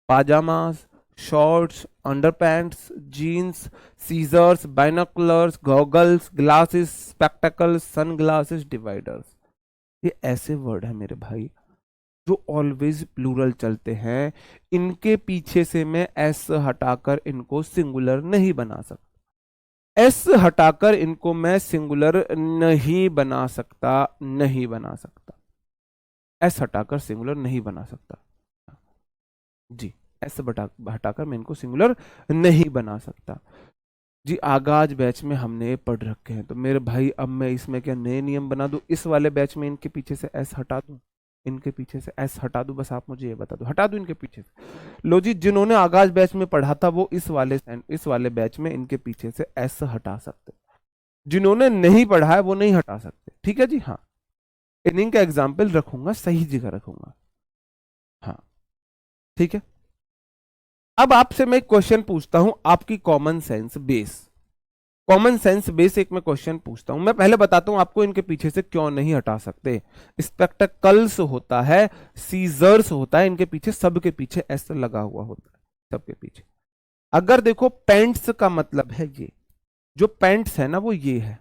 pyjamas, shorts, underpants, jeans, scissors, binoculars, goggles, glasses, spectacles, sunglasses, dividers. ये ऐसे वर्ड है मेरे भाई जो ऑलवेज प्लूरल चलते हैं। इनके पीछे से मैं एस हटाकर इनको सिंगुलर नहीं बना सकता। एस हटाकर इनको मैं सिंगुलर नहीं बना सकता, नहीं बना सकता। एस हटाकर सिंगुलर नहीं बना सकता जी। एस हटाकर मैं इनको सिंगुलर नहीं बना सकता जी। आगाज बैच में हमने ये पढ़ रखे हैं, तो मेरे भाई अब मैं इसमें क्या नए नियम बना दूं। इस वाले बैच में इनके पीछे से एस हटा दूं, इनके पीछे से एस हटा दूं, बस आप मुझे ये बता दो, हटा दूं इनके पीछे से। लो जी, जिन्होंने आगाज बैच में पढ़ा था वो इस वाले बैच में इनके पीछे से एस हटा सकते। जिन्होंने नहीं पढ़ा है वो नहीं हटा सकते। ठीक है जी। हाँ, इन्हीं का एग्जाम्पल रखूंगा, सही जगह रखूंगा। हाँ, ठीक है। अब आपसे मैं क्वेश्चन पूछता हूं, आपकी common sense base, common sense basic में क्वेश्चन पूछता हूं। मैं पहले बताता हूं आपको इनके पीछे से क्यों नहीं हटा सकते। स्पेक्टेकल्स होता है, सीजर्स होता है, इनके पीछे, सबके पीछे एस लगा हुआ होता है, सबके पीछे। अगर देखो पेंट्स का मतलब है ये, जो पेंट्स है ना वो ये है।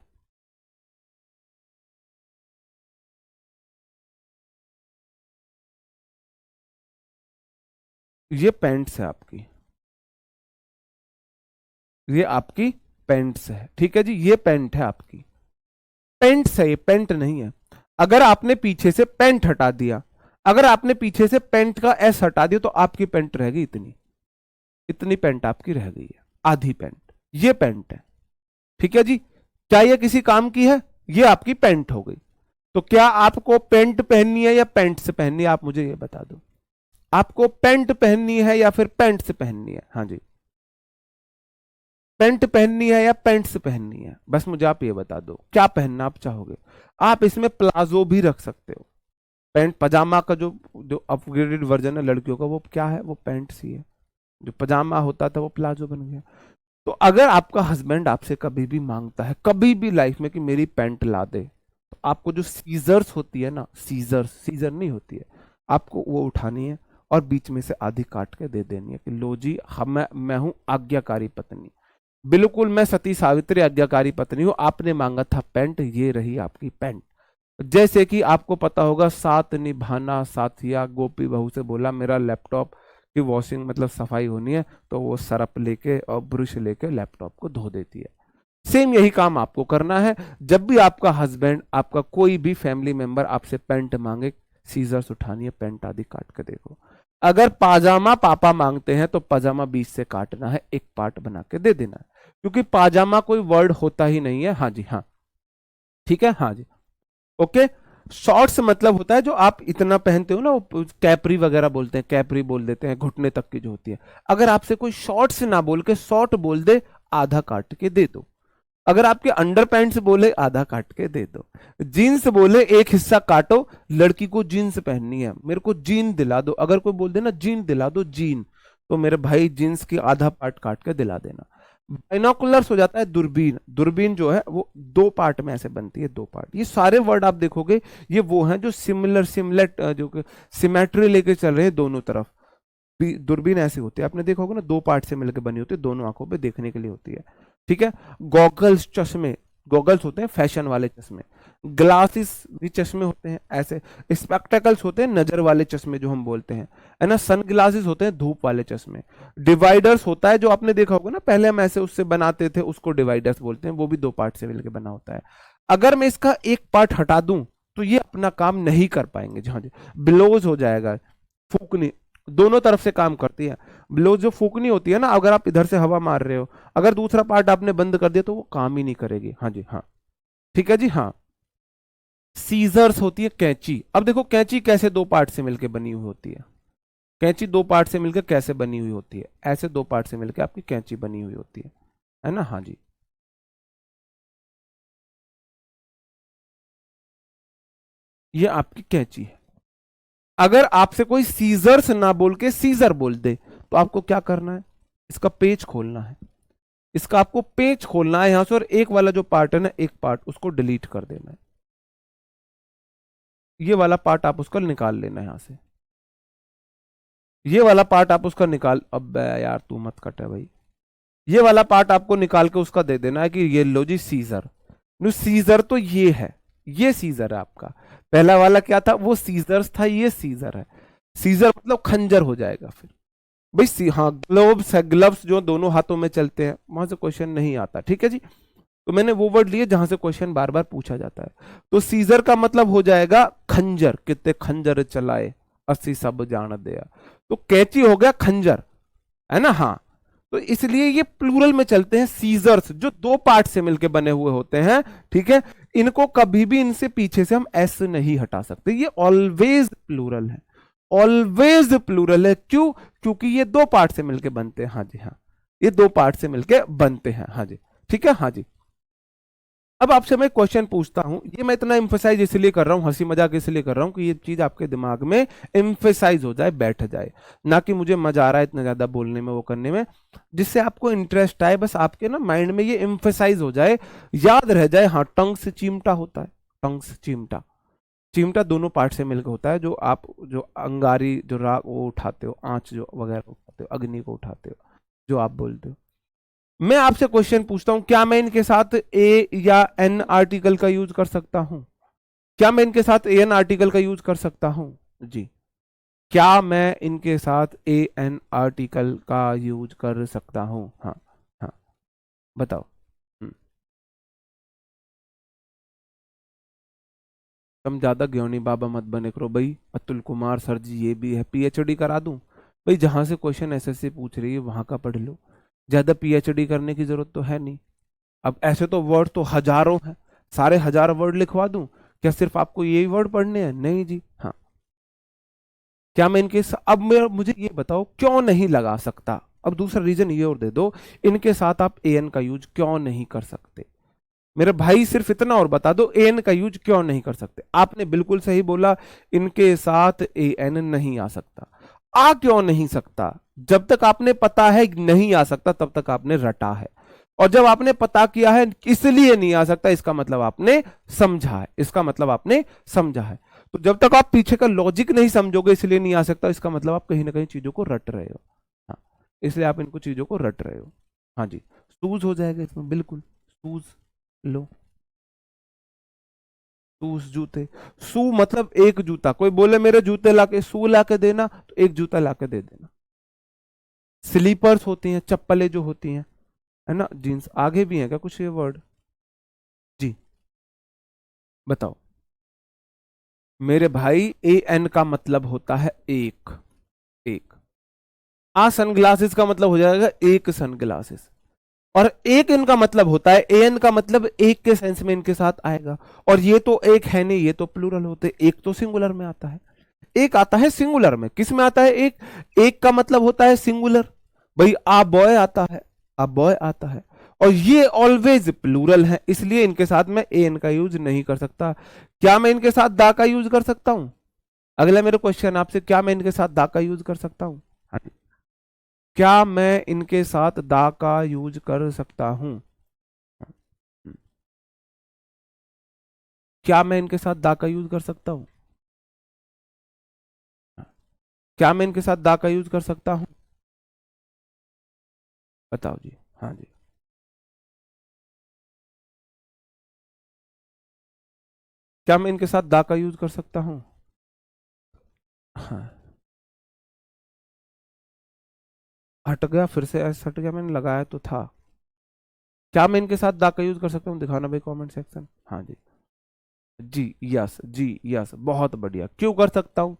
ये पेंट्स है आपकी, ये आपकी पेंट्स है। ठीक है जी, ये पेंट है आपकी, पेंट्स है, ये पेंट नहीं है। अगर आपने पीछे से पेंट हटा दिया, अगर आपने पीछे से पेंट का एस हटा दिया तो आपकी पेंट रहेगी इतनी, इतनी पेंट आपकी रह गई है, आधी पेंट। ये पेंट है। ठीक है जी। क्या ये किसी काम की है, ये आपकी पेंट हो गई। तो क्या आपको पेंट पहननी है या पैंट से पहननी है, आप मुझे ये बता दो। आपको पेंट पहननी है या फिर पैंट से पहननी है। हाँ जी, पेंट पहननी है या पैंट से पहननी है, बस मुझे आप ये बता दो क्या पहनना आप चाहोगे। आप इसमें प्लाजो भी रख सकते हो, पैंट पजामा का जो जो अपग्रेडेड वर्जन है लड़कियों का, वो क्या है, वो पैंट सी है। जो पजामा होता था वो प्लाजो बन गया। तो अगर आपका हस्बैंड आपसे कभी भी मांगता है, कभी भी लाइफ में, कि मेरी पैंट ला दे, तो आपको जो सीजर्स होती है ना, सीजर्स, सीजर नहीं होती है, आपको वो उठानी है और बीच में से आधी काट के दे देनी है कि लो जी, हम मैं हूं आज्ञाकारी पत्नी, बिल्कुल मैं सती सावित्री आज्ञाकारी पत्नी हूं, आपने मांगा था पैंट, ये रही आपकी पैंट। जैसे कि आपको पता होगा, साथ निभाना साथिया, गोपी बहू से बोला मेरा लैपटॉप की वॉशिंग मतलब सफाई होनी है, तो वो सरप लेके और ब्रश लेके लैपटॉप को धो देती है। सेम यही काम आपको करना है। जब भी आपका हस्बैंड, आपका कोई भी फैमिली मेंबर आपसे पैंट मांगे, सीजर्स उठानी है, पैंट आदि काट के देखो। अगर पाजामा पापा मांगते हैं तो पाजामा बीच से काटना है, एक पार्ट बना के दे देना है, क्योंकि पाजामा कोई वर्ड होता ही नहीं है। हाँ जी, हाँ, ठीक है, हाँ जी, ओके। शॉर्ट्स मतलब होता है जो आप इतना पहनते हो ना, वो कैपरी वगैरह बोलते हैं, कैपरी बोल देते हैं, घुटने तक की जो होती है। अगर आपसे कोई शॉर्ट्स ना बोल के शॉर्ट बोल दे, आधा काट के दे दो। अगर आपके अंडर पैंट्स बोले, आधा काट के दे दो। जीन्स बोले एक हिस्सा काटो, लड़की को जीन्स पहननी है, मेरे को जीन दिला दो, अगर कोई बोल दे ना जीन दिला दो, जीन, तो मेरे भाई जीन्स की आधा पार्ट काट के दिला देना। बाइनोकुलर्स हो जाता है दूरबीन। दूरबीन जो है वो दो पार्ट में ऐसे बनती है, दो पार्ट। ये सारे वर्ड आप देखोगे, ये वो हैं जो सिमिलर सिमलेट, जो सिमेट्री लेके चल रहे हैं दोनों तरफ। दूरबीन ऐसी होती है, आपने देखा होगा ना, दो पार्ट से मिलकर बनी होती है, दोनों आंखों पे देखने के लिए होती है, ठीक है। गॉगल्स, चश्मे, गॉगल्स होते हैं फैशन वाले चश्मे। ग्लासेस भी चश्मे होते हैं ऐसे। स्पेक्टेकल्स होते हैं नजर वाले चश्मे जो हम बोलते हैं, है ना। सन ग्लासेस होते हैं धूप वाले चश्मे। डिवाइडर्स होता है जो आपने देखा होगा ना, पहले हम ऐसे उससे बनाते थे, उसको डिवाइडर्स बोलते हैं, वो भी दो पार्ट से मिलकर बना होता है। अगर मैं इसका एक पार्ट हटा दूं तो ये अपना काम नहीं कर पाएंगे, जहां ब्लोज हो जाएगा, फूकनी, दोनों तरफ से काम करती है। ब्लोज जो फूकनी होती है ना, अगर आप इधर से हवा मार रहे हो, अगर दूसरा पार्ट आपने बंद कर दिया तो वो काम ही नहीं करेगी। हाँ जी, हाँ, ठीक है जी, हाँ। सीजर्स होती है कैंची। अब देखो कैंची कैसे दो पार्ट से मिलकर बनी हुई होती है। कैंची दो पार्ट से मिलकर कैसे बनी हुई होती है, ऐसे दो पार्ट से मिलकर आपकी कैंची बनी हुई होती है ना। हाँ जी, ये आपकी कैंची है। अगर आपसे कोई सीजर्स ना बोल के सीजर बोल दे, तो आपको क्या करना है, इसका पेज खोलना है, इसका आपको पेज खोलना है यहां से, और एक वाला जो पार्ट है ना, एक पार्ट उसको डिलीट कर देना है। ये वाला पार्ट आप उसका निकाल लेना है यहां से, ये वाला पार्ट आप उसका निकाल, अब यार तू मत कटे भाई, ये वाला पार्ट आपको निकाल के उसका दे देना है कि ये लो जी सीजर। नो, सीजर तो ये है, ये सीजर है आपका। पहला वाला क्या था, वो सीजर्स था, ये सीजर है। सीजर मतलब खंजर हो जाएगा फिर। भाई हाँ, ग्लोव्स है, ग्लव्स जो दोनों हाथों में चलते हैं, वहां से क्वेश्चन नहीं आता, ठीक है जी। तो मैंने वो वर्ड लिए जहां से क्वेश्चन बार बार पूछा जाता है। तो सीजर का मतलब हो जाएगा खंजर, कितने खंजर चलाए अस्सी सब जान दिया। तो कैची हो गया खंजर, है ना। हाँ, तो इसलिए ये प्लूरल में चलते हैं सीजर्स, जो दो पार्ट से मिलकर बने हुए होते हैं, ठीक है। इनको कभी भी, इनसे पीछे से हम एस नहीं हटा सकते, ये ऑलवेज प्लूरल है, ऑलवेज प्लूरल है। क्यों? क्योंकि ये दो पार्ट से मिलकर बनते हैं। हाँ जी, हाँ, ये दो पार्ट से मिलकर बनते हैं। हाँ जी, ठीक है, हाँ जी। अब आपसे मैं क्वेश्चन पूछता हूं, ये मैं इतना एम्फेसाइज इसलिए कर रहा हूं, हंसी मजाक इसलिए कर रहा हूं कि ये चीज आपके दिमाग में एम्फेसाइज हो जाए, बैठ जाए, ना कि मुझे मजा आ रहा है इतना ज्यादा बोलने में, वो करने में, जिससे आपको इंटरेस्ट आए, बस आपके ना माइंड में ये एम्फेसाइज हो जाए, याद रह जाए। हाँ, टंग से चिमटा होता है, टंग से चिमटा, चिमटा दोनों पार्ट से मिलकर होता है। जो आप, जो अंगारी, जो राग वो उठाते हो, आंच जो वगैरह उठाते हो, अग्नि को उठाते हो, जो आप बोलते हो। मैं आपसे क्वेश्चन पूछता हूं, क्या मैं इनके साथ ए या एन आर्टिकल का यूज कर सकता हूं? क्या मैं इनके साथ ए एन आर्टिकल का यूज कर सकता हूं? जी, क्या मैं इनके साथ ए एन आर्टिकल का यूज कर सकता हूं? हाँ, हाँ, बताओ। हम्म, तुम ज्यादा ज्ञानी बाबा मत बने करो भाई। अतुल कुमार सर जी ये भी है, पीएचडी करा दूं? भाई जहां से क्वेश्चन एसएससी पूछ रही है वहां का पढ़ लो, ज्यादा पीएचडी करने की जरूरत तो है नहीं। अब ऐसे तो वर्ड तो हजारों हैं, सारे हजार वर्ड लिखवा दूं? क्या सिर्फ आपको यही वर्ड पढ़ने हैं? नहीं जी, हाँ। क्या मैं अब मैं, मुझे ये बताओ क्यों नहीं लगा सकता? अब दूसरा रीजन ये और दे दो, इनके साथ आप एन का यूज क्यों नहीं कर सकते? मेरे भाई सिर्फ इतना और बता दो, एन का यूज क्यों नहीं कर सकते? आपने बिल्कुल सही बोला, इनके साथ ए एन नहीं आ सकता। आ क्यों नहीं सकता? जब तक आपने पता है नहीं आ सकता तब तक आपने रटा है, और जब आपने पता किया है इसलिए नहीं आ सकता, इसका मतलब आपने समझा है, इसका मतलब आपने समझा है। तो जब तक आप पीछे का लॉजिक नहीं समझोगे इसलिए नहीं आ सकता, इसका मतलब आप कहीं ना कहीं चीजों को रट रहे हो। हाँ, इसलिए आप इनको चीजों को रट रहे हो। हाँ जी, शूज हो जाएगा इसमें, बिल्कुल शूज लो, शूज जूते। शू मतलब एक जूता, कोई बोले मेरे जूते लाके, शू लाके देना तो एक जूता लाके दे देना। स्लीपर्स होती हैं, चप्पलें जो होती हैं, है ना, जींस। आगे भी है क्या कुछ ये वर्ड? जी बताओ मेरे भाई, ए एन का मतलब होता है एक, एक। आ सनग्लासेस का मतलब हो जाएगा एक सनग्लासेस, और एक इनका मतलब होता है, ए एन का मतलब एक के सेंस में इनके साथ आएगा। और ये तो एक है नहीं, ये तो प्लूरल होते, एक तो सिंगुलर में आता है, एक आता है सिंगुलर में। किस में आता है एक? एक का मतलब होता है सिंगुलर, भाई आ बॉय आता है, आ बॉय आता है, और ये ऑलवेज प्लूरल है, इसलिए इनके साथ मैं ए एन का यूज नहीं कर सकता। क्या मैं इनके साथ दा का यूज कर सकता हूं? अगला मेरा क्वेश्चन आपसे, क्या मैं इनके साथ दा का यूज कर सकता हूं? हाँ जी। क्या मैं इनके साथ दा का यूज कर सकता हूं? क्या मैं इनके साथ दा का यूज कर सकता हूं? क्या मैं इनके साथ दा का यूज कर सकता हूं? बताओ जी। हाँ जी, क्या मैं इनके साथ दा का यूज कर सकता हूं? हाँ, हट गया, फिर से ऐसे हट गया, मैंने लगाया तो था। क्या मैं इनके साथ दा का यूज कर सकता हूँ? दिखाना भाई कमेंट सेक्शन। हाँ जी, जी यस, जी यस, बहुत बढ़िया। क्यों कर सकता हूँ?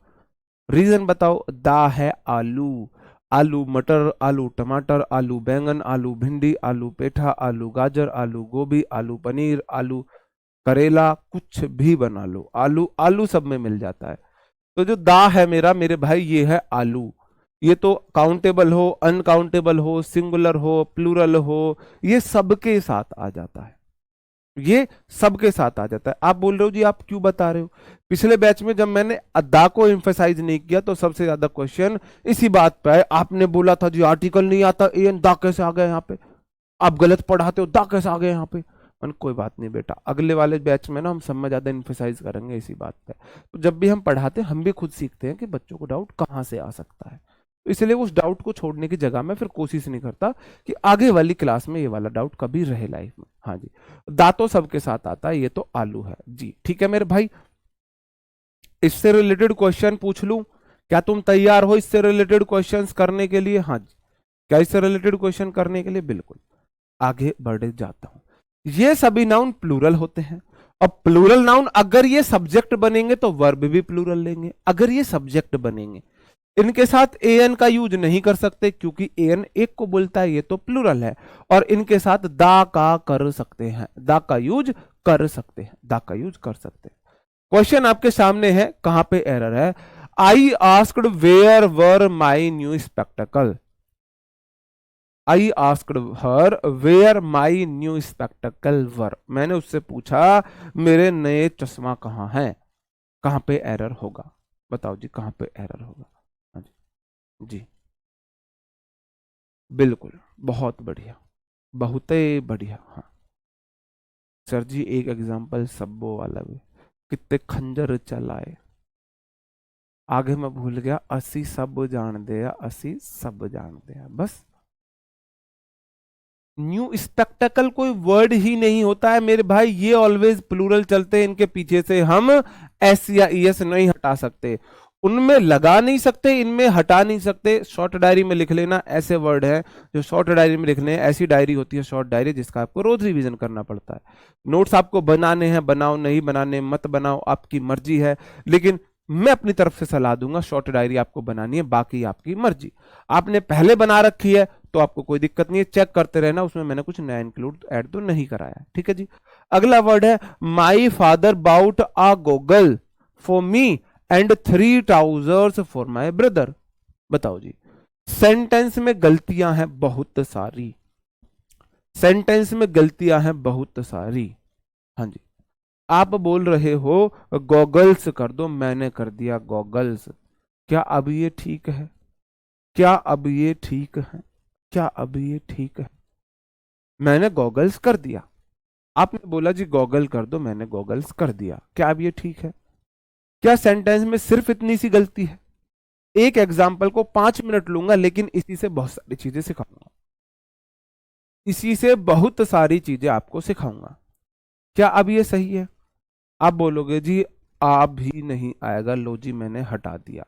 रीजन बताओ। दा है आलू, आलू मटर, आलू टमाटर, आलू बैंगन, आलू भिंडी, आलू पेठा, आलू गाजर, आलू गोभी, आलू पनीर, आलू करेला, कुछ भी बना लो, आलू आलू सब में मिल जाता है। तो जो दा है मेरा, मेरे भाई, ये है आलू। ये तो काउंटेबल हो, अनकाउंटेबल हो, सिंगुलर हो, प्लूरल हो, ये सबके साथ आ जाता है, ये सबके साथ आ जाता है। आप बोल रहे हो जी आप क्यों बता रहे हो? पिछले बैच में जब मैंने अदा को एम्फेसाइज नहीं किया तो सबसे ज्यादा क्वेश्चन इसी बात पे है। आपने बोला था जी आर्टिकल नहीं आता, ए एन दा कैसे आ गया यहाँ पे? आप गलत पढ़ाते हो, दा कैसे आ गया यहाँ पे? मैंने कोई बात नहीं बेटा, अगले वाले बैच में ना हम सब में ज्यादा इन्फेसाइज करेंगे इसी बात पे। तो जब भी हम पढ़ाते हैं हम भी खुद सीखते हैं कि बच्चों को डाउट कहाँ से आ सकता है, तो इसलिए उस डाउट को छोड़ने की जगह मैं फिर कोशिश नहीं करता कि आगे वाली क्लास में ये वाला डाउट कभी रहे लाइफ में। हाँ जी, दांतों सबके साथ आता है, ये तो आलू है जी। ठीक है मेरे भाई, इससे रिलेटेड क्वेश्चन पूछ लूं? क्या तुम तैयार हो इससे रिलेटेड क्वेश्चंस करने के लिए? हाँ जी, क्या इससे रिलेटेड क्वेश्चन करने के लिए? बिल्कुल, आगे बढ़ जाता हूं। ये सभी नाउन प्लूरल होते हैं। अब प्लूरल नाउन अगर ये सब्जेक्ट बनेंगे तो वर्ब भी प्लूरल लेंगे। अगर ये सब्जेक्ट बनेंगे, इनके साथ एन का यूज नहीं कर सकते क्योंकि एन एक को बोलता है, ये तो प्लूरल है। और इनके साथ दा का कर सकते हैं, दा का यूज कर सकते हैं, दा का यूज कर सकते हैं। क्वेश्चन आपके सामने है, कहां पे एरर है? I asked where were my new spectacle. I asked her where my new spectacle were. मैंने उससे पूछा मेरे नए चश्मा कहाँ है? कहां पे एरर होगा? बताओ जी, कहां पे एरर होगा? हाँ जी, जी बिल्कुल, बहुत बढ़िया, बहुत ही बढ़िया। हाँ सर जी, एक एग्जांपल सब्बो वाला भी, कितने खंजर चलाए। आगे मैं भूल गया, असी सब जान दिया, असी सब जान दिया, बस। न्यू स्पेक्टेकल कोई वर्ड ही नहीं होता है मेरे भाई, ये ऑलवेज प्लूरल चलते हैं, इनके पीछे से हम एस या ईएस नहीं हटा सकते, उनमें लगा नहीं सकते, इनमें हटा नहीं सकते। शॉर्ट डायरी में लिख लेना, ऐसे वर्ड है जो शॉर्ट डायरी में लिखने हैं। ऐसी डायरी होती है शॉर्ट डायरी जिसका आपको रोज रिवीजन करना पड़ता है। नोट्स आपको बनाने हैं बनाओ, नहीं बनाने मत बनाओ, आपकी मर्जी है, लेकिन मैं अपनी तरफ से सलाह दूंगा शॉर्ट डायरी आपको बनानी है, बाकी आपकी मर्जी। आपने पहले बना रखी है तो आपको कोई दिक्कत नहीं है, चेक करते रहना, उसमें मैंने कुछ नया इंक्लूड ऐड तो नहीं कराया। ठीक है जी, अगला वर्ड है my father bought a goggle for me and 3 trousers for my brother. बताओ जी, सेंटेंस में गलतियां हैं बहुत सारी, सेंटेंस में गलतियां हैं बहुत सारी। हाँ जी, आप बोल रहे हो गॉगल्स कर दो, मैंने कर दिया गॉगल्स। क्या अब ये ठीक है? क्या अब ये ठीक है? क्या अब ये ठीक है? मैंने गॉगल्स कर दिया, आपने बोला जी गॉगल कर दो, मैंने गॉगल्स कर दिया। क्या अब ये ठीक है? क्या सेंटेंस में सिर्फ इतनी सी गलती है? एक एग्जाम्पल को 5 मिनट लूंगा, लेकिन इसी से बहुत सारी चीजें सिखाऊंगा, इसी से बहुत सारी चीजें आपको सिखाऊंगा। क्या अब ये सही है? आप बोलोगे जी आ भी नहीं आएगा, लो जी मैंने हटा दिया,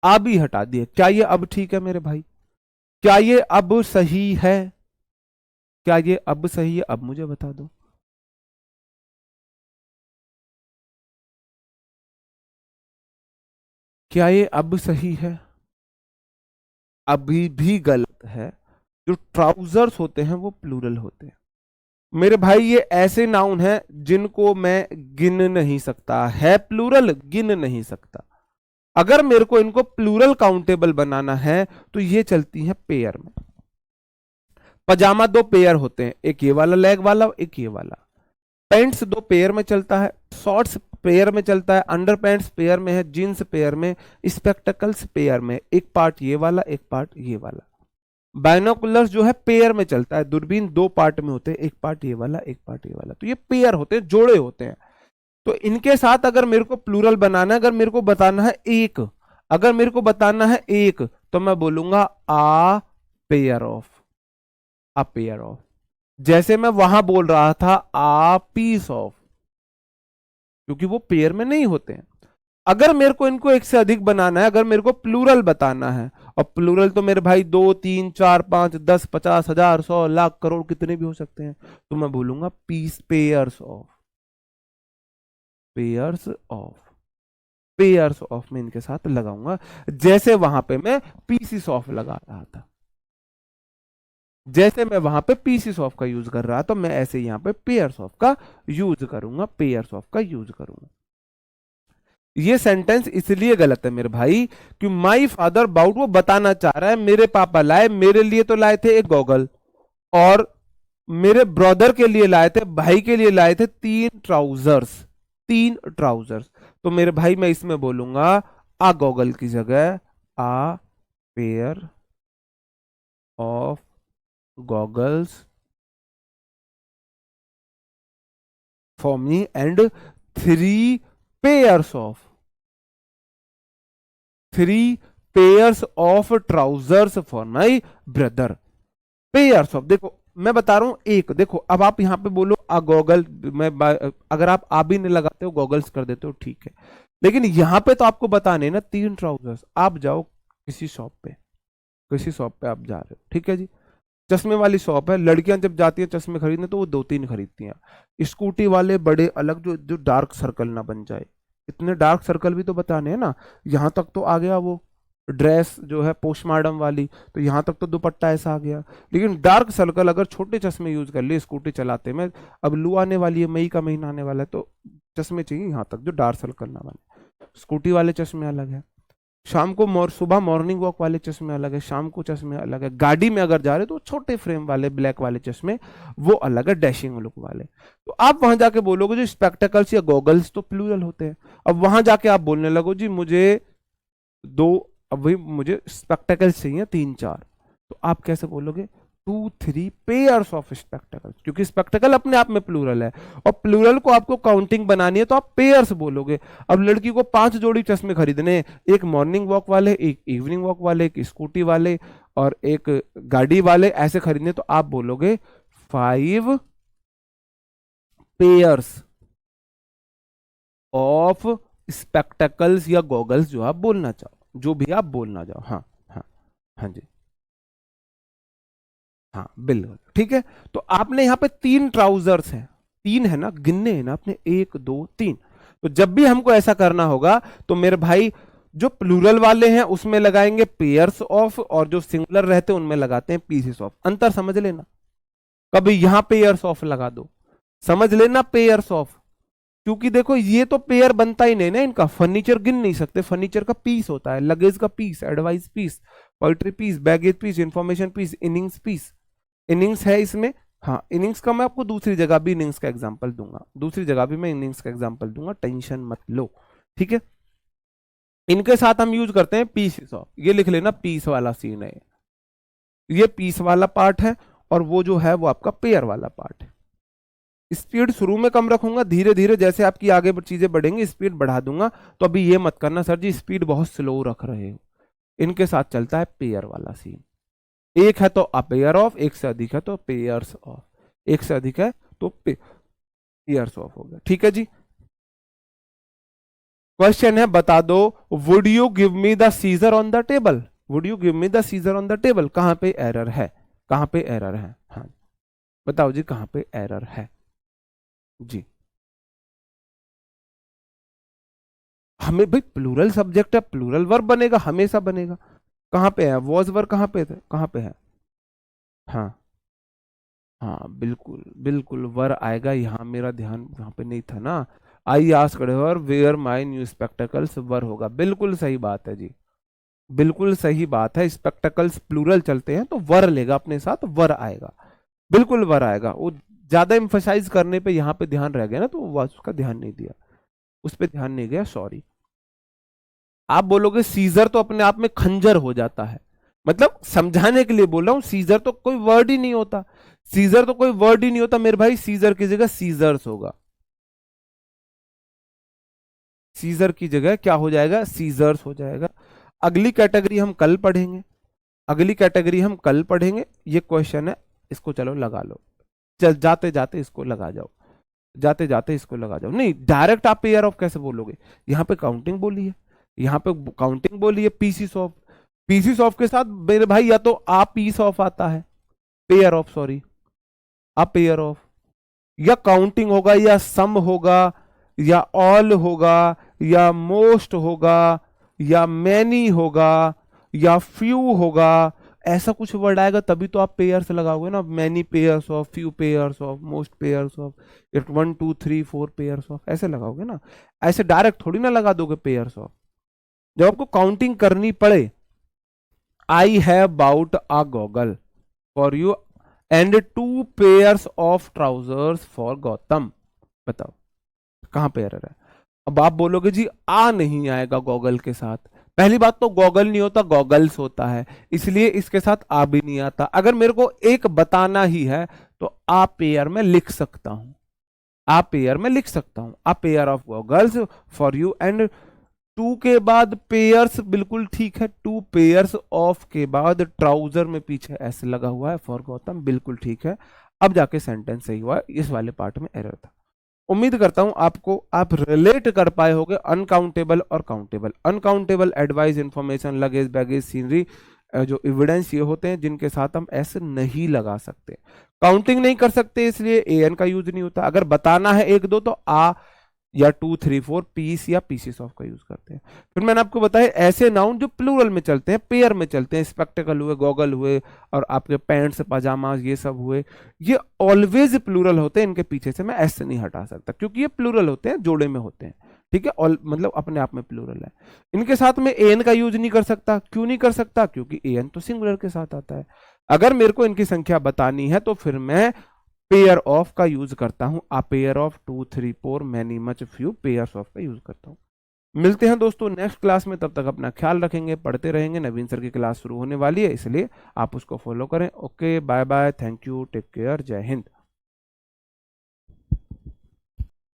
आ भी हटा दिया। क्या ये अब ठीक है मेरे भाई? क्या ये अब सही है? क्या ये अब सही है? अब मुझे बता दो। क्या ये अब सही है? अभी भी गलत है। जो ट्राउजर्स होते हैं वो प्लूरल होते हैं मेरे भाई। ये ऐसे नाउन है जिनको मैं गिन नहीं सकता, है प्लूरल, गिन नहीं सकता। अगर मेरे को इनको प्लूरल काउंटेबल बनाना है तो ये चलती हैं पेयर में। पजामा 2 पेयर होते हैं, एक ये वाला लेग वाला, एक ये वाला। पैंट्स 2 पेयर में चलता है, शॉर्ट्स पेयर में चलता है, अंडर पैंट्स पेयर में है, जीन्स पेयर में, स्पेक्टिकल्स पेयर में, एक पार्ट ये वाला एक पार्ट ये वाला। बाइनोकुलर्स जो है पेयर में चलता है, दूरबीन 2 पार्ट में होते हैं, एक पार्ट ये वाला एक पार्ट ये वाला। तो ये पेयर होते हैं, जोड़े होते हैं। तो इनके साथ अगर मेरे को प्लूरल बनाना है, अगर मेरे को बताना है एक, अगर मेरे को बताना है एक, तो मैं बोलूंगा a pair of, a pair of. जैसे मैं वहां बोल रहा था आ पीस ऑफ, क्योंकि वो पेयर में नहीं होते हैं। अगर मेरे को इनको एक से अधिक बनाना है, अगर मेरे को प्लूरल बताना है, और प्लूरल तो मेरे भाई 2 3 4 5 10 50 1000 100 लाख करोड़ कितने भी हो सकते हैं, तो मैं बोलूंगा piece, pairs of, pairs of, pairs of में इनके साथ लगाऊंगा। जैसे वहां पे मैं पीसीस ऑफ लगा रहा था, जैसे मैं वहां पे पीसीस ऑफ का यूज कर रहा था, मैं ऐसे यहां पे पेयर्स ऑफ का यूज करूंगा, पेयर्स ऑफ का यूज करूंगा। ये सेंटेंस इसलिए गलत है मेरे भाई कि माई फादर बाउट, वो बताना चाह रहा है मेरे पापा लाए, मेरे लिए तो लाए थे एक गॉगल, और मेरे ब्रदर के लिए लाए थे, भाई के लिए लाए थे 3 ट्राउजर्स, 3 ट्राउजर्स। तो मेरे भाई मैं इसमें बोलूंगा आ गॉगल की जगह a pair of goggles for me and 3 pairs of, 3 pairs of trousers for my brother. Pairs of, देखो मैं बता रहा हूं एक, देखो अब आप यहां पे बोलो आ गॉगल, मैं अगर आप आ भी नहीं लगाते हो गॉगल्स कर देते हो ठीक है, लेकिन यहां पे तो आपको बताने ना 3 ट्राउजर्स। आप जाओ किसी शॉप पे, किसी शॉप पे आप जा रहे हो, ठीक है जी, चश्मे वाली शॉप है, लड़कियां जब जाती है चश्मे खरीदने तो वो 2 3 खरीदती हैं। स्कूटी वाले बड़े अलग, जो जो डार्क सर्कल ना बन जाए, इतने डार्क सर्कल भी तो बताने हैं ना। यहां तक तो आ गया वो ड्रेस जो है पोस्टमार्टम वाली, तो यहां तक तो दुपट्टा ऐसा आ गया, लेकिन डार्क सर्कल अगर छोटे चश्मे यूज कर लिए स्कूटी चलाते में, अब लू आने वाली है, मई का महीना आने वाला है, तो चश्मे चाहिए यहां तक जो डार्क सर्कल ना बने। स्कूटी वाले चश्मे अलग है, शाम को सुबह मॉर्निंग वॉक वाले चश्मे अलग है, शाम को चश्मे अलग है, गाड़ी में अगर जा रहे हो तो छोटे फ्रेम वाले ब्लैक वाले चश्मे वो अलग है, डैशिंग लुक वाले। तो आप वहां जाके बोलोगे जो स्पेक्टेकल्स या गॉगल्स तो प्लूरल होते हैं। अब वहां जाके आप बोलने लगो जी मुझे दो, अब वही मुझे स्पेक्टेकल्स चाहिए 3 4, तो आप कैसे बोलोगे 2 3 पेयर्स ऑफ स्पेक्टेकल्स, क्योंकि स्पेक्टेकल अपने आप में प्लूरल है, और प्लूरल को आपको काउंटिंग बनानी है तो आप पेयर्स बोलोगे। अब लड़की को 5 जोड़ी चश्मे खरीदने, एक मॉर्निंग वॉक वाले, एक इवनिंग वॉक वाले, एक स्कूटी वाले और एक गाड़ी वाले, ऐसे खरीदने, तो आप बोलोगे 5 पेयर्स ऑफ स्पेक्टेकल्स या गॉगल्स, जो आप बोलना चाहो, जो भी आप बोलना चाहो। हाँ हाँ, हाँ जी, हाँ बिल्कुल ठीक है। तो आपने यहाँ पे 3 ट्राउजर्स हैं, 3 है ना, गिनने हैं ना आपने, 1 2 3। तो जब भी हमको ऐसा करना होगा तो मेरे भाई जो प्लूरल वाले हैं उसमें लगाएंगे पेयर्स ऑफ, और जो सिंगुलर रहते हैं उनमें लगाते हैं पीसेस ऑफ। अंतर समझ लेना, कभी यहां पेयर्स ऑफ लगा दो, समझ लेना पेयर्स ऑफ, क्योंकि देखो ये तो पेयर बनता ही नहीं ना इनका, फर्नीचर गिन नहीं सकते, फर्नीचर का पीस होता है, लगेज का piece, advice piece, poetry piece, baggage piece, information piece, innings piece. Innings है इसमें हाँ, इनिंग्स का मैं आपको दूसरी जगह भी इनिंग्स का एग्जांपल दूंगा, दूसरी जगह भी मैं इनिंग्स का एग्जांपल दूंगा, टेंशन मत लो, ठीक है। इनके साथ हम यूज करते हैं पीसेस ऑफ, ये लिख लेना पीस वाला सीन है, ये पीस वाला पार्ट है, और वो जो है वो आपका पेयर वाला पार्ट है। स्पीड शुरू में कम रखूंगा, धीरे धीरे जैसे आपकी आगे चीजें बढ़ेंगी स्पीड बढ़ा दूंगा। तो अभी ये मत करना सर जी स्पीड बहुत स्लो रख रहे हो, इनके साथ चलता है पेयर वाला सीन। एक है तो अपेयर ऑफ, एक से अधिक है तो पेयर्स ऑफ, एक से अधिक है तो पेयर्स ऑफ हो गया, ठीक है जी। क्वेश्चन है बता दो, would you give me the seizure on the table, would you give me the seizure on the table, कहां पे एरर है, कहां पे एरर है, हाँ बताओ जी कहां पे एरर है जी। हमें भाई प्लूरल सब्जेक्ट है, प्लूरल वर्ब बनेगा, हमेशा बनेगा। कहां पे है वॉज वर्ब, कहां पे थे, कहां पे है, हाँ हाँ बिल्कुल बिल्कुल वर आएगा, यहाँ मेरा ध्यान वहां पे नहीं था ना। I asked her where my new spectacles, were होगा, बिल्कुल सही बात है जी, बिल्कुल सही बात है। स्पेक्टेकल्स प्लूरल चलते हैं तो वर लेगा अपने साथ, वर आएगा, बिल्कुल वर आएगा। वो ज्यादा एम्फसाइज करने पे यहाँ पे ध्यान रह गया ना, तो वो उसका ध्यान नहीं दिया, उस पर ध्यान नहीं गया, सॉरी। आप बोलोगे सीजर तो अपने आप में खंजर हो जाता है, मतलब समझाने के लिए बोल रहा हूं, सीजर तो कोई वर्ड ही नहीं होता, सीजर तो कोई वर्ड ही नहीं होता मेरे भाई, सीजर की जगह सीजर्स होगा, सीजर की जगह क्या हो जाएगा, सीजर्स हो जाएगा। अगली कैटेगरी हम कल पढ़ेंगे, अगली कैटेगरी हम कल पढ़ेंगे। ये क्वेश्चन है, इसको चलो लगा लो, चल जाते जाते इसको लगा जाओ, जाते जाते इसको लगा जाओ। नहीं डायरेक्ट आप पेयर ऑफ कैसे बोलोगे, यहाँ पे काउंटिंग बोली है, यहाँ पे काउंटिंग बोली है, पीसीस ऑफ, पीसीस ऑफ के साथ मेरे भाई या तो आ पीस ऑफ आता है, pair of sorry, a pair of, या काउंटिंग होगा, या सम होगा, या ऑल होगा, या मोस्ट होगा, या मैनी होगा, या फ्यू होगा, ऐसा कुछ वर्ड आएगा तभी तो आप पेयर्स लगाओगे ना, many pairs of, few pairs of, most pairs of, 1 2 3 4 pairs of, ऐसे लगाओगे ना, ऐसे डायरेक्ट थोड़ी ना लगा दोगे पेयर्स ऑफ। जब आपको काउंटिंग करनी पड़े, I have bought a goggle for you and 2 pairs of trousers for Gautam, बताओ कहां पे एरर है। अब आप बोलोगे जी आ नहीं आएगा गॉगल के साथ, पहली बात तो गॉगल नहीं होता, गॉगल्स होता है, इसलिए इसके साथ आ भी नहीं आता। अगर मेरे को एक बताना ही है तो आ पेयर में लिख सकता हूं, आ पेयर में लिख सकता हूं, a pair of goggles for you and 2 के बाद पेयर्स, बिल्कुल ठीक है, 2 पेयर्स ऑफ के बाद ट्राउजर में पीछे ऐसे लगा हुआ है फॉर गौतम, बिल्कुल ठीक है। अब जाके सेंटेंस सही हुआ, इस वाले पार्ट में एरर था। उम्मीद करता हूं आपको, आप रिलेट कर पाए होंगे अनकाउंटेबल और countable. Uncountable advice, information, luggage, baggage, scenery, जो एविडेंस ये होते हैं जिनके साथ हम ऐसे नहीं लगा सकते। काउंटिंग नहीं कर सकते इसलिए एन का यूज नहीं होता। अगर बताना है 1 2 तो आ या 2 3 4 पीस या पीसेस ऑफ का यूज करते हैं। फिर मैंने आपको बताया ऐसे नाउन जो प्लूरल में चलते हैं, पेयर में चलते हैं, स्पेक्टेकल हुए, गॉगल हुए, और आपके पैंट्स पजामा ये सब हुए, ये ऑलवेज प्लूरल होते हैं। इनके पीछे से मैं ऐसे नहीं हटा सकता क्योंकि ये प्लूरल होते हैं, जोड़े में होते हैं, ठीक है, और मतलब अपने आप में प्लूरल है। इनके साथ में एन का यूज नहीं कर सकता, क्यों नहीं कर सकता, क्योंकि एन तो सिंगुलर के साथ आता है। अगर मेरे को इनकी संख्या बतानी है तो फिर मैं पेयर ऑफ का यूज करता हूं, a pair of, 2 3 4 many much few, pairs of का यूज करता हूं। मिलते हैं दोस्तों नेक्स्ट क्लास में, तब तक अपना ख्याल रखेंगे, पढ़ते रहेंगे। नवीन सर की क्लास शुरू होने वाली है, इसलिए आप उसको फॉलो करें। Okay bye bye, thank you, take care, जय हिंद।